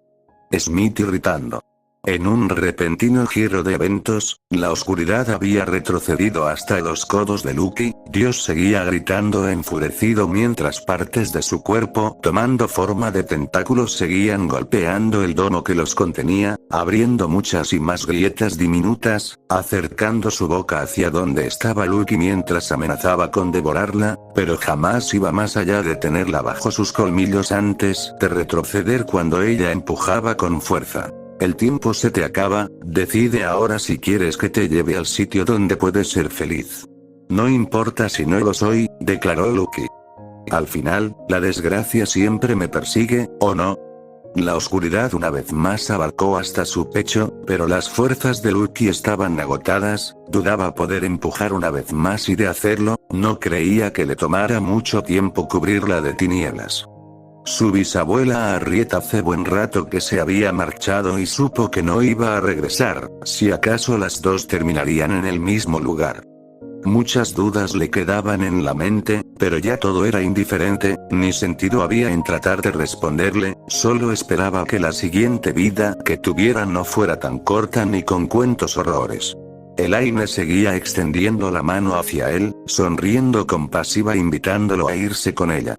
Smith irritando. En un repentino giro de eventos, la oscuridad había retrocedido hasta los codos de Lucky. Dios seguía gritando enfurecido mientras partes de su cuerpo, tomando forma de tentáculos, seguían golpeando el domo que los contenía, abriendo muchas y más grietas diminutas, acercando su boca hacia donde estaba Lucky mientras amenazaba con devorarla, pero jamás iba más allá de tenerla bajo sus colmillos antes de retroceder cuando ella empujaba con fuerza. El tiempo se te acaba, decide ahora si quieres que te lleve al sitio donde puedes ser feliz. No importa si no lo soy, declaró Lucky. Al final, la desgracia siempre me persigue, ¿o no? La oscuridad una vez más abarcó hasta su pecho, pero las fuerzas de Lucky estaban agotadas, dudaba poder empujar una vez más y de hacerlo, no creía que le tomara mucho tiempo cubrirla de tinieblas. Su bisabuela Harriet hace buen rato que se había marchado y supo que no iba a regresar, si acaso las dos terminarían en el mismo lugar. Muchas dudas le quedaban en la mente, pero ya todo era indiferente, ni sentido había en tratar de responderle, solo esperaba que la siguiente vida que tuviera no fuera tan corta ni con cuentos horrores. Elaine seguía extendiendo la mano hacia él, sonriendo compasiva invitándolo a irse con ella.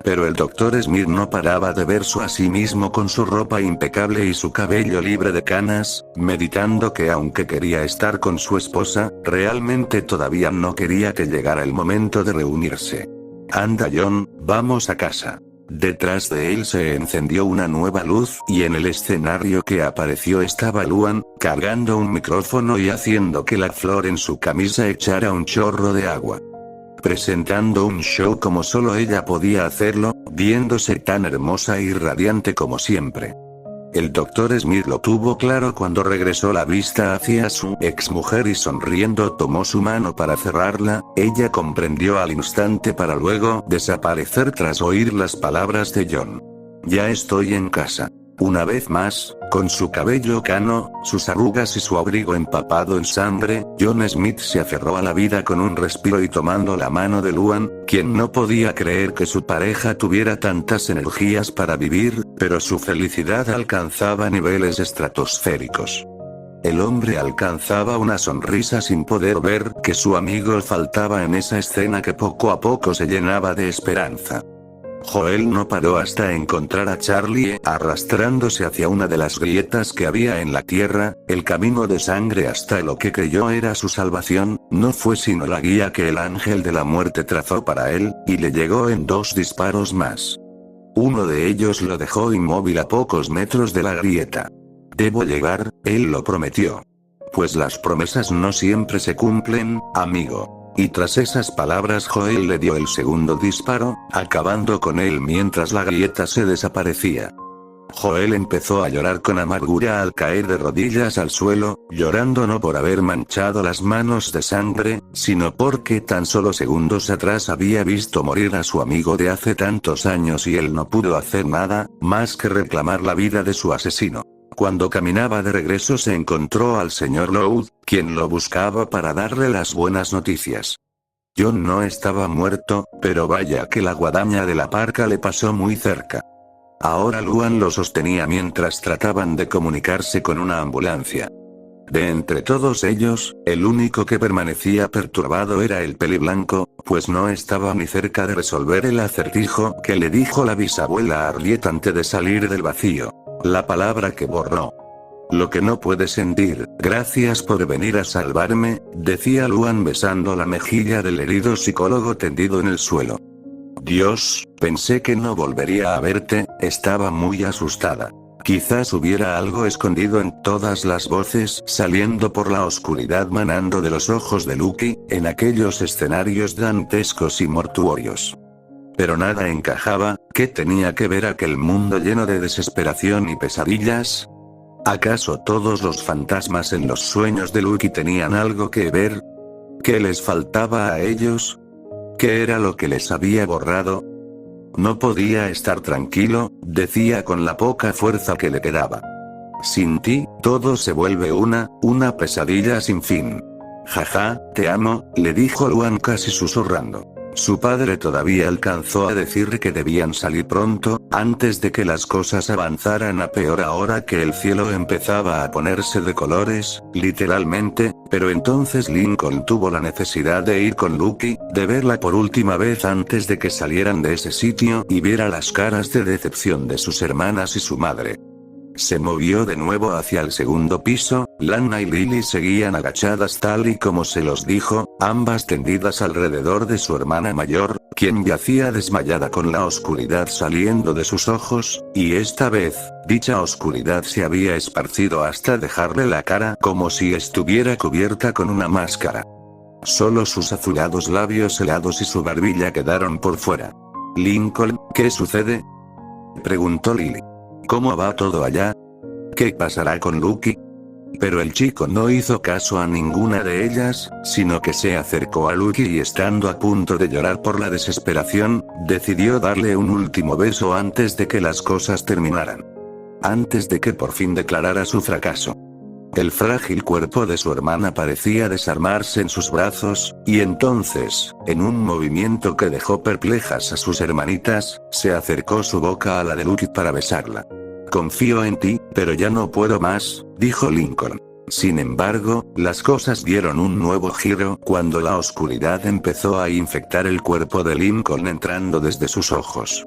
Pero el Dr. Smith no paraba de verse a sí mismo con su ropa impecable y su cabello libre de canas, meditando que aunque quería estar con su esposa, realmente todavía no quería que llegara el momento de reunirse. Anda John, vamos a casa. Detrás de él se encendió una nueva luz y en el escenario que apareció estaba Luan, cargando un micrófono y haciendo que la flor en su camisa echara un chorro de agua. Presentando un show como solo ella podía hacerlo, viéndose tan hermosa y radiante como siempre. El Dr. Smith lo tuvo claro cuando regresó la vista hacia su exmujer y sonriendo tomó su mano para cerrarla, ella comprendió al instante para luego desaparecer tras oír las palabras de John. Ya estoy en casa. Una vez más, con su cabello cano, sus arrugas y su abrigo empapado en sangre, John Smith se aferró a la vida con un respiro y tomando la mano de Luan, quien no podía creer que su pareja tuviera tantas energías para vivir, pero su felicidad alcanzaba niveles estratosféricos. El hombre alcanzaba una sonrisa sin poder ver que su amigo faltaba en esa escena que poco a poco se llenaba de esperanza. Joel no paró hasta encontrar a Charlie arrastrándose hacia una de las grietas que había en la tierra, el camino de sangre hasta lo que creyó era su salvación, no fue sino la guía que el ángel de la muerte trazó para él, y le llegó en 2 disparos más. Uno de ellos lo dejó inmóvil a pocos metros de la grieta. Debo llegar, él lo prometió. Pues las promesas no siempre se cumplen, amigo. Y tras esas palabras Joel le dio el segundo disparo, acabando con él mientras la grieta se desaparecía. Joel empezó a llorar con amargura al caer de rodillas al suelo, llorando no por haber manchado las manos de sangre, sino porque tan solo segundos atrás había visto morir a su amigo de hace tantos años y él no pudo hacer nada, más que reclamar la vida de su asesino. Cuando caminaba de regreso se encontró al señor Loud, quien lo buscaba para darle las buenas noticias. John no estaba muerto, pero vaya que la guadaña de la parca le pasó muy cerca. Ahora Luan lo sostenía mientras trataban de comunicarse con una ambulancia. De entre todos ellos, el único que permanecía perturbado era el peliblanco, pues no estaba ni cerca de resolver el acertijo que le dijo la bisabuela Harriet antes de salir del vacío. La palabra que borró. Lo que no puede sentir, gracias por venir a salvarme, decía Luan besando la mejilla del herido psicólogo tendido en el suelo. Dios, pensé que no volvería a verte, estaba muy asustada. Quizás hubiera algo escondido en todas las voces saliendo por la oscuridad manando de los ojos de Lucky, en aquellos escenarios dantescos y mortuorios. Pero nada encajaba, ¿qué tenía que ver aquel mundo lleno de desesperación y pesadillas? ¿Acaso todos los fantasmas en los sueños de Lucky tenían algo que ver? ¿Qué les faltaba a ellos? ¿Qué era lo que les había borrado? No podía estar tranquilo, decía con la poca fuerza que le quedaba. Sin ti, todo se vuelve una pesadilla sin fin. Jaja, te amo, le dijo Luan casi susurrando. Su padre todavía alcanzó a decir que debían salir pronto, antes de que las cosas avanzaran a peor ahora que el cielo empezaba a ponerse de colores, literalmente, pero entonces Lincoln tuvo la necesidad de ir con Lucky, de verla por última vez antes de que salieran de ese sitio y viera las caras de decepción de sus hermanas y su madre. Se movió de nuevo hacia el segundo piso, Lana y Lily seguían agachadas tal y como se los dijo, ambas tendidas alrededor de su hermana mayor, quien yacía desmayada con la oscuridad saliendo de sus ojos, y esta vez, dicha oscuridad se había esparcido hasta dejarle la cara como si estuviera cubierta con una máscara. Solo sus azulados labios helados y su barbilla quedaron por fuera. Lincoln, ¿qué sucede?, preguntó Lily. ¿Cómo va todo allá? ¿Qué pasará con Lucky? Pero el chico no hizo caso a ninguna de ellas, sino que se acercó a Lucky y estando a punto de llorar por la desesperación, decidió darle un último beso antes de que las cosas terminaran. Antes de que por fin declarara su fracaso. El frágil cuerpo de su hermana parecía desarmarse en sus brazos, y entonces, en un movimiento que dejó perplejas a sus hermanitas, se acercó su boca a la de Lucky para besarla. Confío en ti, pero ya no puedo más, dijo Lincoln. Sin embargo, las cosas dieron un nuevo giro cuando la oscuridad empezó a infectar el cuerpo de Lincoln entrando desde sus ojos.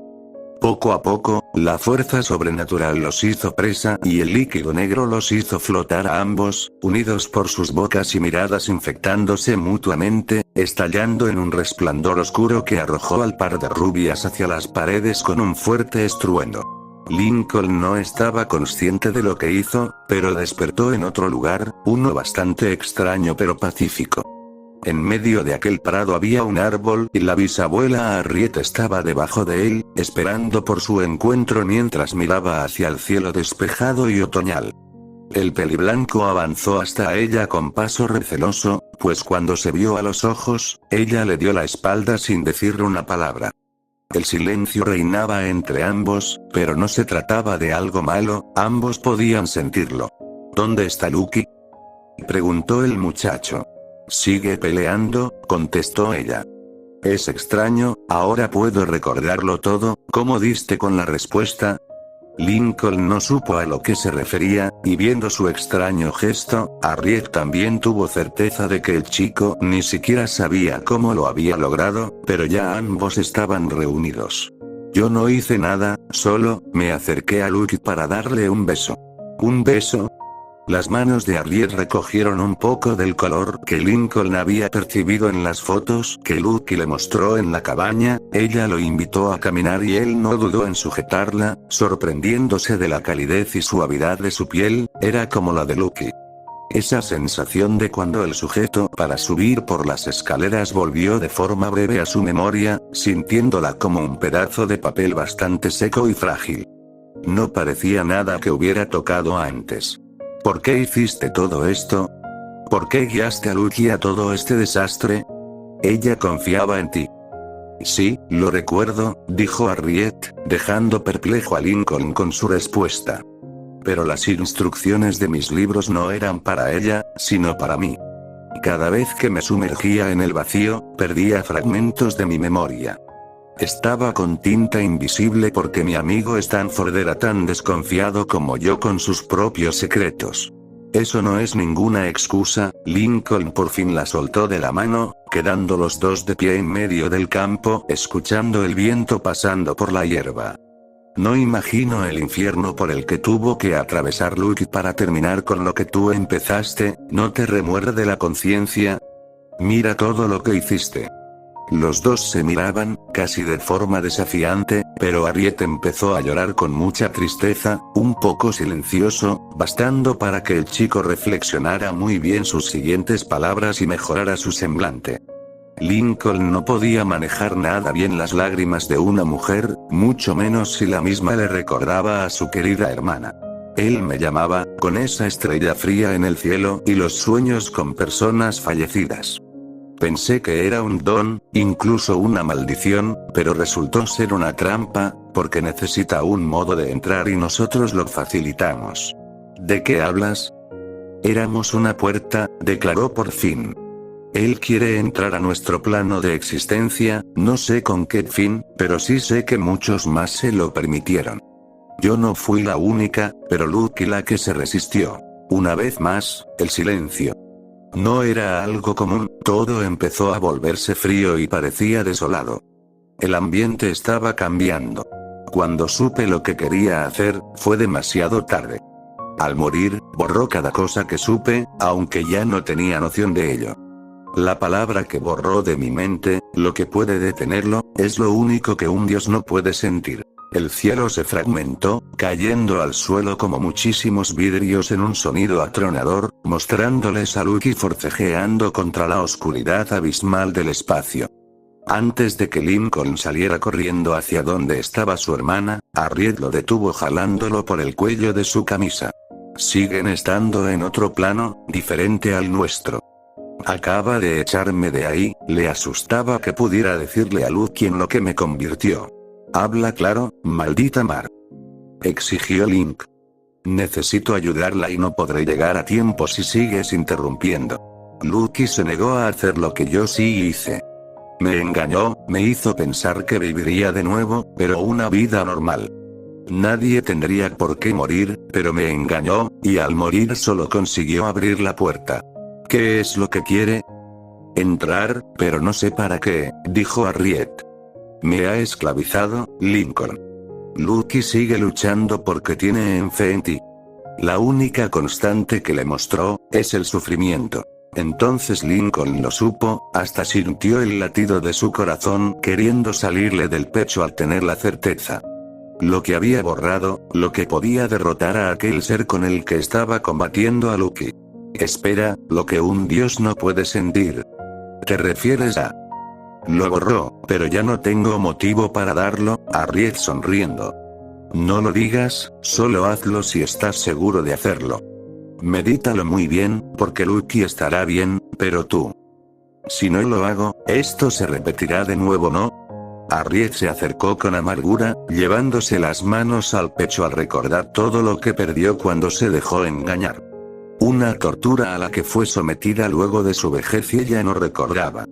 Poco a poco, la fuerza sobrenatural los hizo presa y el líquido negro los hizo flotar a ambos, unidos por sus bocas y miradas infectándose mutuamente, estallando en un resplandor oscuro que arrojó al par de rubias hacia las paredes con un fuerte estruendo. Lincoln no estaba consciente de lo que hizo, pero despertó en otro lugar, uno bastante extraño pero pacífico. En medio de aquel prado había un árbol y la bisabuela Harriet estaba debajo de él, esperando por su encuentro mientras miraba hacia el cielo despejado y otoñal. El peliblanco avanzó hasta ella con paso receloso, pues cuando se vio a los ojos, ella le dio la espalda sin decir una palabra. El silencio reinaba entre ambos, pero no se trataba de algo malo, ambos podían sentirlo. ¿Dónde está Lucky?, preguntó el muchacho. Sigue peleando, contestó ella. Es extraño, ahora puedo recordarlo todo, ¿cómo diste con la respuesta? Lincoln no supo a lo que se refería, y viendo su extraño gesto, Harriet también tuvo certeza de que el chico ni siquiera sabía cómo lo había logrado, pero ya ambos estaban reunidos. Yo no hice nada, solo, me acerqué a Lucky para darle un beso. ¿Un beso? Las manos de Harriet recogieron un poco del color que Lincoln había percibido en las fotos que Lucky le mostró en la cabaña, ella lo invitó a caminar y él no dudó en sujetarla, sorprendiéndose de la calidez y suavidad de su piel, era como la de Lucky. Esa sensación de cuando el sujeto para subir por las escaleras volvió de forma breve a su memoria, sintiéndola como un pedazo de papel bastante seco y frágil. No parecía nada que hubiera tocado antes. ¿Por qué hiciste todo esto? ¿Por qué guiaste a Lucky a todo este desastre? Ella confiaba en ti. Sí, lo recuerdo, dijo Harriet, dejando perplejo a Lincoln con su respuesta. Pero las instrucciones de mis libros no eran para ella, sino para mí. Cada vez que me sumergía en el vacío, perdía fragmentos de mi memoria. Estaba con tinta invisible porque mi amigo Stanford era tan desconfiado como yo con sus propios secretos. Eso no es ninguna excusa, Lincoln por fin la soltó de la mano, quedando los dos de pie en medio del campo, escuchando el viento pasando por la hierba. No imagino el infierno por el que tuvo que atravesar Lucky para terminar con lo que tú empezaste, ¿no te remuerde la conciencia? Mira todo lo que hiciste. Los dos se miraban, casi de forma desafiante, pero Harriet empezó a llorar con mucha tristeza, un poco silencioso, bastando para que el chico reflexionara muy bien sus siguientes palabras y mejorara su semblante. Lincoln no podía manejar nada bien las lágrimas de una mujer, mucho menos si la misma le recordaba a su querida hermana. Él me llamaba, con esa estrella fría en el cielo y los sueños con personas fallecidas. Pensé que era un don, incluso una maldición, pero resultó ser una trampa, porque necesita un modo de entrar y nosotros lo facilitamos. ¿De qué hablas? Éramos una puerta, declaró por fin. Él quiere entrar a nuestro plano de existencia, no sé con qué fin, pero sí sé que muchos más se lo permitieron. Yo no fui la única, pero Lucky la que se resistió. Una vez más, el silencio. No era algo común, todo empezó a volverse frío y parecía desolado. El ambiente estaba cambiando. Cuando supe lo que quería hacer, fue demasiado tarde. Al morir, borró cada cosa que supe, aunque ya no tenía noción de ello. La palabra que borró de mi mente, lo que puede detenerlo, es lo único que un dios no puede sentir. El cielo se fragmentó, cayendo al suelo como muchísimos vidrios en un sonido atronador, mostrándoles a Lucky forcejeando contra la oscuridad abismal del espacio. Antes de que Lincoln saliera corriendo hacia donde estaba su hermana, Harriet lo detuvo jalándolo por el cuello de su camisa. Siguen estando en otro plano, diferente al nuestro. Acaba de echarme de ahí, le asustaba que pudiera decirle a Lucky en lo que me convirtió. Habla claro, maldita Mar. Exigió Link. Necesito ayudarla y no podré llegar a tiempo si sigues interrumpiendo. Lucky se negó a hacer lo que yo sí hice. Me engañó, me hizo pensar que viviría de nuevo, pero una vida normal. Nadie tendría por qué morir, pero me engañó, y al morir solo consiguió abrir la puerta. ¿Qué es lo que quiere? Entrar, pero no sé para qué, dijo Harriet. Me ha esclavizado, Lincoln. Lucky sigue luchando porque tiene fe en ti. La única constante que le mostró, es el sufrimiento. Entonces Lincoln lo supo, hasta sintió el latido de su corazón queriendo salirle del pecho al tener la certeza. Lo que había borrado, lo que podía derrotar a aquel ser con el que estaba combatiendo a Lucky. Espera, lo que un dios no puede sentir. ¿Te refieres a...? Lo borró, pero ya no tengo motivo para darlo, Harriet sonriendo. No lo digas, solo hazlo si estás seguro de hacerlo. Medítalo muy bien, porque Lucky estará bien, pero tú. Si no lo hago, esto se repetirá de nuevo, ¿no? Harriet se acercó con amargura, llevándose las manos al pecho al recordar todo lo que perdió cuando se dejó engañar. Una tortura a la que fue sometida luego de su vejez y ella no recordaba.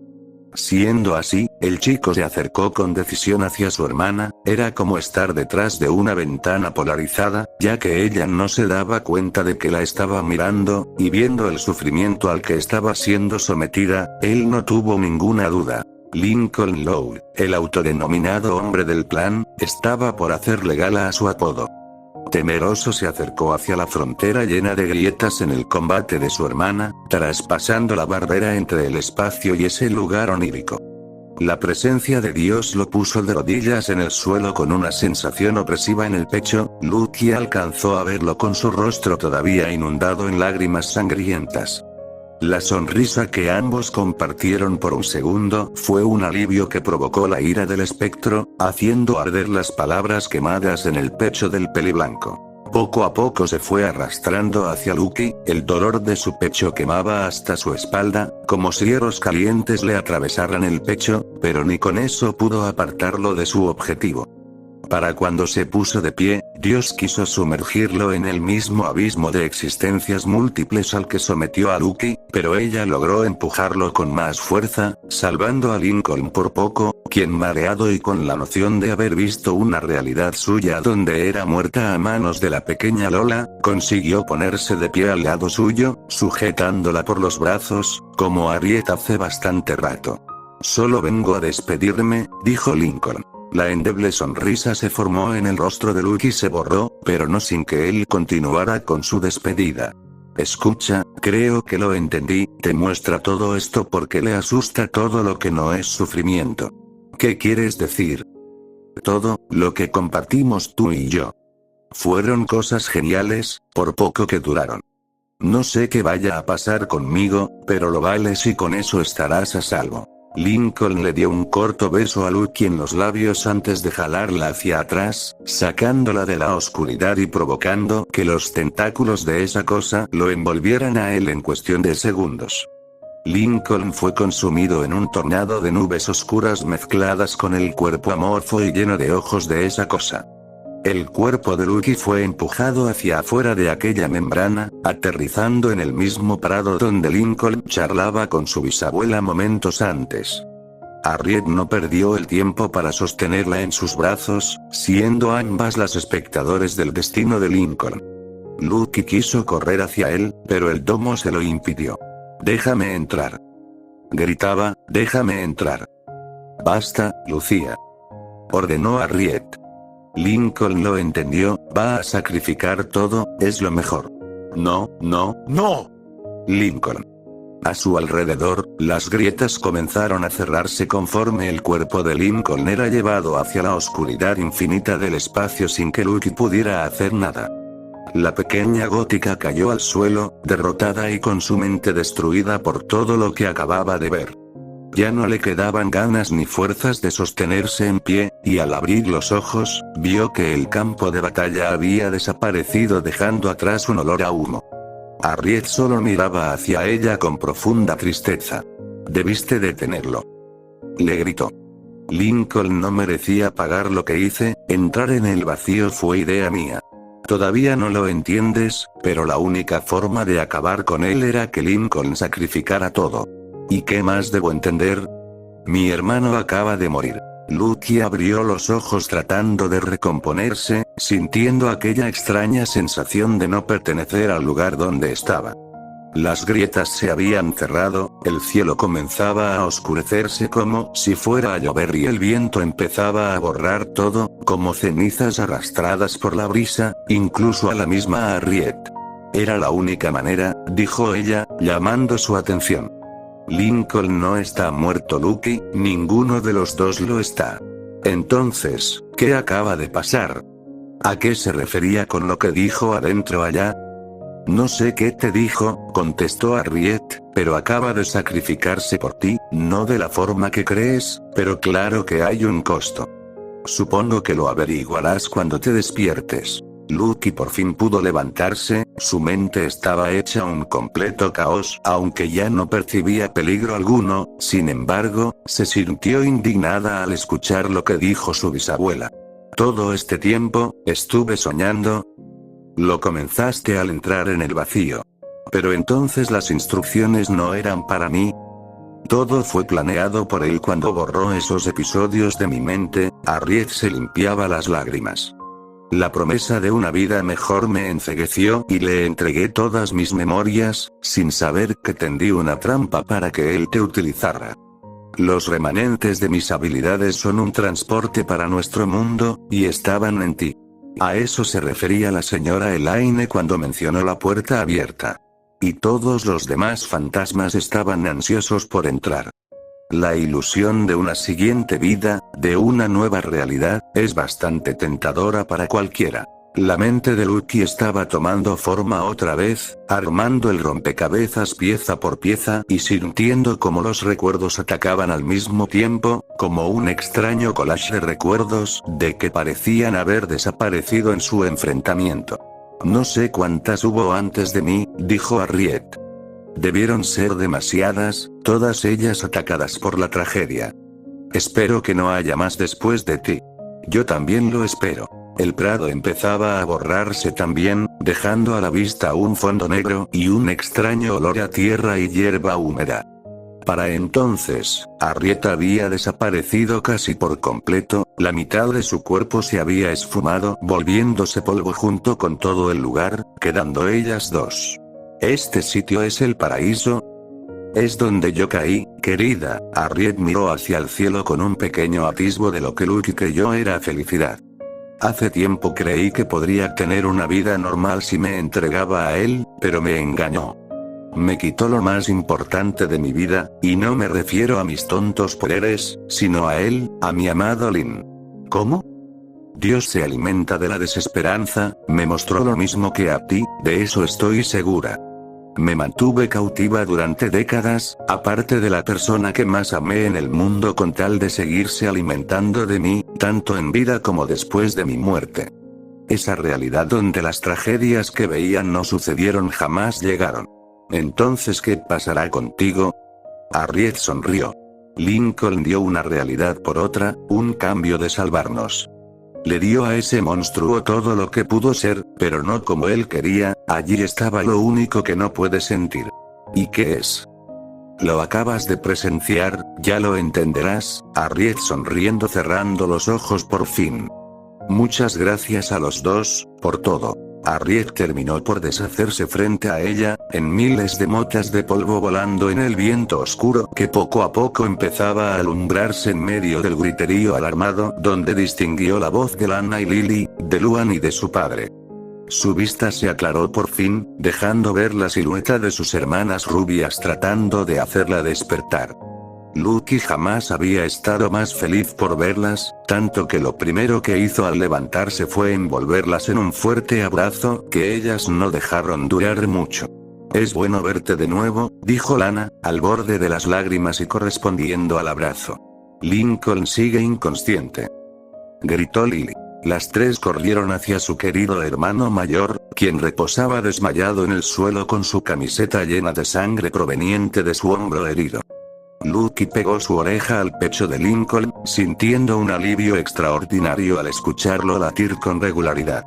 Siendo así, el chico se acercó con decisión hacia su hermana, era como estar detrás de una ventana polarizada, ya que ella no se daba cuenta de que la estaba mirando, y viendo el sufrimiento al que estaba siendo sometida, él no tuvo ninguna duda. Lincoln Lowe, el autodenominado hombre del plan, estaba por hacerle gala a su apodo. Temeroso se acercó hacia la frontera llena de grietas en el combate de su hermana, traspasando la barrera entre el espacio y ese lugar onírico. La presencia de Dios lo puso de rodillas en el suelo con una sensación opresiva en el pecho. Lucky alcanzó a verlo con su rostro todavía inundado en lágrimas sangrientas. La sonrisa que ambos compartieron por un segundo fue un alivio que provocó la ira del espectro, haciendo arder las palabras quemadas en el pecho del peliblanco. Poco a poco se fue arrastrando hacia Lucky, el dolor de su pecho quemaba hasta su espalda, como si hierros calientes le atravesaran el pecho, pero ni con eso pudo apartarlo de su objetivo. Para cuando se puso de pie, Dios quiso sumergirlo en el mismo abismo de existencias múltiples al que sometió a Lucky, pero ella logró empujarlo con más fuerza, salvando a Lincoln por poco, quien mareado y con la noción de haber visto una realidad suya donde era muerta a manos de la pequeña Lola, consiguió ponerse de pie al lado suyo, sujetándola por los brazos, como Harriet hace bastante rato. Solo vengo a despedirme, dijo Lincoln. La endeble sonrisa se formó en el rostro de Lucky y se borró, pero no sin que él continuara con su despedida. Escucha, creo que lo entendí, te muestra todo esto porque le asusta todo lo que no es sufrimiento. ¿Qué quieres decir? Todo, lo que compartimos tú y yo. Fueron cosas geniales, por poco que duraron. No sé qué vaya a pasar conmigo, pero lo vales y con eso estarás a salvo. Lincoln le dio un corto beso a Lucky en los labios antes de jalarla hacia atrás, sacándola de la oscuridad y provocando que los tentáculos de esa cosa lo envolvieran a él en cuestión de segundos. Lincoln fue consumido en un tornado de nubes oscuras mezcladas con el cuerpo amorfo y lleno de ojos de esa cosa. El cuerpo de Lucky fue empujado hacia afuera de aquella membrana, aterrizando en el mismo prado donde Lincoln charlaba con su bisabuela momentos antes. Harriet no perdió el tiempo para sostenerla en sus brazos, siendo ambas las espectadores del destino de Lincoln. Lucky quiso correr hacia él, pero el domo se lo impidió. «Déjame entrar», gritaba, «déjame entrar». «Basta, Lucía», ordenó Harriet. Lincoln lo entendió, va a sacrificar todo, es lo mejor. No, no, no. Lincoln. A su alrededor, las grietas comenzaron a cerrarse conforme el cuerpo de Lincoln era llevado hacia la oscuridad infinita del espacio sin que Lucky pudiera hacer nada. La pequeña gótica cayó al suelo, derrotada y con su mente destruida por todo lo que acababa de ver. Ya no le quedaban ganas ni fuerzas de sostenerse en pie, y al abrir los ojos, vio que el campo de batalla había desaparecido dejando atrás un olor a humo. Harriet solo miraba hacia ella con profunda tristeza. «Debiste detenerlo», le gritó. Lincoln no merecía pagar lo que hice, entrar en el vacío fue idea mía. Todavía no lo entiendes, pero la única forma de acabar con él era que Lincoln sacrificara todo. ¿Y qué más debo entender? Mi hermano acaba de morir. Lucky abrió los ojos tratando de recomponerse, sintiendo aquella extraña sensación de no pertenecer al lugar donde estaba. Las grietas se habían cerrado, el cielo comenzaba a oscurecerse como si fuera a llover y el viento empezaba a borrar todo, como cenizas arrastradas por la brisa, incluso a la misma Harriet. Era la única manera, dijo ella, llamando su atención. Lincoln no está muerto, Lucky, ninguno de los dos lo está. Entonces, ¿qué acaba de pasar? ¿A qué se refería con lo que dijo adentro allá? No sé qué te dijo, contestó Harriet, pero acaba de sacrificarse por ti, no de la forma que crees, pero claro que hay un costo. Supongo que lo averiguarás cuando te despiertes. Lucky por fin pudo levantarse, su mente estaba hecha un completo caos, aunque ya no percibía peligro alguno, sin embargo, se sintió indignada al escuchar lo que dijo su bisabuela. Todo este tiempo, estuve soñando. Lo comenzaste al entrar en el vacío. Pero entonces las instrucciones no eran para mí. Todo fue planeado por él cuando borró esos episodios de mi mente. Harriet se limpiaba las lágrimas. La promesa de una vida mejor me encegueció y le entregué todas mis memorias, sin saber que tendí una trampa para que él te utilizara. Los remanentes de mis habilidades son un transporte para nuestro mundo, y estaban en ti. A eso se refería la señora Elaine cuando mencionó la puerta abierta. Y todos los demás fantasmas estaban ansiosos por entrar. La ilusión de una siguiente vida, de una nueva realidad, es bastante tentadora para cualquiera. La mente de Lucky estaba tomando forma otra vez, armando el rompecabezas pieza por pieza y sintiendo cómo los recuerdos atacaban al mismo tiempo, como un extraño collage de recuerdos, de que parecían haber desaparecido en su enfrentamiento. No sé cuántas hubo antes de mí, dijo Harriet. Debieron ser demasiadas, todas ellas atacadas por la tragedia. Espero que no haya más después de ti. Yo también lo espero. El prado empezaba a borrarse también, dejando a la vista un fondo negro y un extraño olor a tierra y hierba húmeda. Para entonces, Harriet había desaparecido casi por completo, la mitad de su cuerpo se había esfumado, volviéndose polvo junto con todo el lugar, quedando ellas dos. ¿Este sitio es el paraíso? Es donde yo caí, querida. Harriet miró hacia el cielo con un pequeño atisbo de lo que Lucky creyó era felicidad. Hace tiempo creí que podría tener una vida normal si me entregaba a él, pero me engañó. Me quitó lo más importante de mi vida, y no me refiero a mis tontos poderes, sino a él, a mi amado Lynn. ¿Cómo? Dios se alimenta de la desesperanza, me mostró lo mismo que a ti, de eso estoy segura. Me mantuve cautiva durante décadas, aparte de la persona que más amé en el mundo con tal de seguirse alimentando de mí, tanto en vida como después de mi muerte. Esa realidad donde las tragedias que veían no sucedieron jamás llegaron. Entonces, ¿qué pasará contigo? Harriet sonrió. Lincoln dio una realidad por otra, un cambio de salvarnos. Le dio a ese monstruo todo lo que pudo ser, pero no como él quería, allí estaba lo único que no puede sentir. ¿Y qué es? Lo acabas de presenciar, ya lo entenderás, Harriet sonriendo cerrando los ojos por fin. Muchas gracias a los dos, por todo. Harriet terminó por deshacerse frente a ella, en miles de motas de polvo volando en el viento oscuro que poco a poco empezaba a alumbrarse en medio del griterío alarmado, donde distinguió la voz de Lana y Lily, de Luan y de su padre. Su vista se aclaró por fin, dejando ver la silueta de sus hermanas rubias tratando de hacerla despertar. Lucky jamás había estado más feliz por verlas, tanto que lo primero que hizo al levantarse fue envolverlas en un fuerte abrazo que ellas no dejaron durar mucho. Es bueno verte de nuevo, dijo Lana, al borde de las lágrimas y correspondiendo al abrazo. Lincoln sigue inconsciente, gritó Lily. Las tres corrieron hacia su querido hermano mayor, quien reposaba desmayado en el suelo con su camiseta llena de sangre proveniente de su hombro herido. Lucky pegó su oreja al pecho de Lincoln, sintiendo un alivio extraordinario al escucharlo latir con regularidad.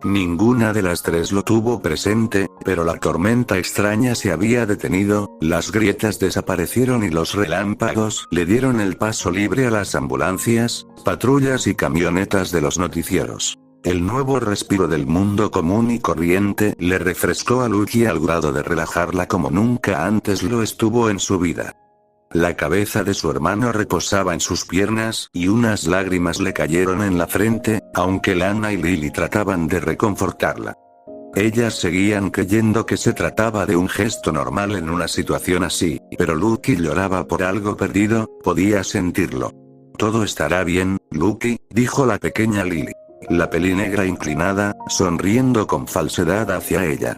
Ninguna de las tres lo tuvo presente, pero la tormenta extraña se había detenido, las grietas desaparecieron y los relámpagos le dieron el paso libre a las ambulancias, patrullas y camionetas de los noticieros. El nuevo respiro del mundo común y corriente le refrescó a Lucky al grado de relajarla como nunca antes lo estuvo en su vida. La cabeza de su hermano reposaba en sus piernas y unas lágrimas le cayeron en la frente, aunque Lana y Lily trataban de reconfortarla. Ellas seguían creyendo que se trataba de un gesto normal en una situación así, pero Lucky lloraba por algo perdido, podía sentirlo. Todo estará bien, Lucky, dijo la pequeña Lily. La pelinegra inclinada, sonriendo con falsedad hacia ella.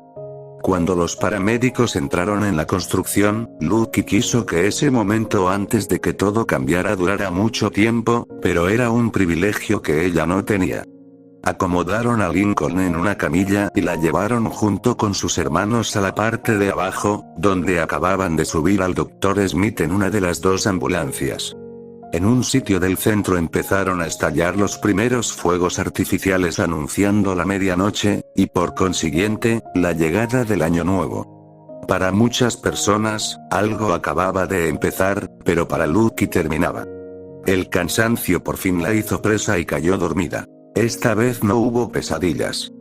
Cuando los paramédicos entraron en la construcción, Lucky quiso que ese momento antes de que todo cambiara durara mucho tiempo, pero era un privilegio que ella no tenía. Acomodaron a Lincoln en una camilla y la llevaron junto con sus hermanos a la parte de abajo, donde acababan de subir al Dr. Smith en una de las dos ambulancias. En un sitio del centro empezaron a estallar los primeros fuegos artificiales anunciando la medianoche, y por consiguiente, la llegada del año nuevo. Para muchas personas, algo acababa de empezar, pero para Lucky terminaba. El cansancio por fin la hizo presa y cayó dormida. Esta vez no hubo pesadillas.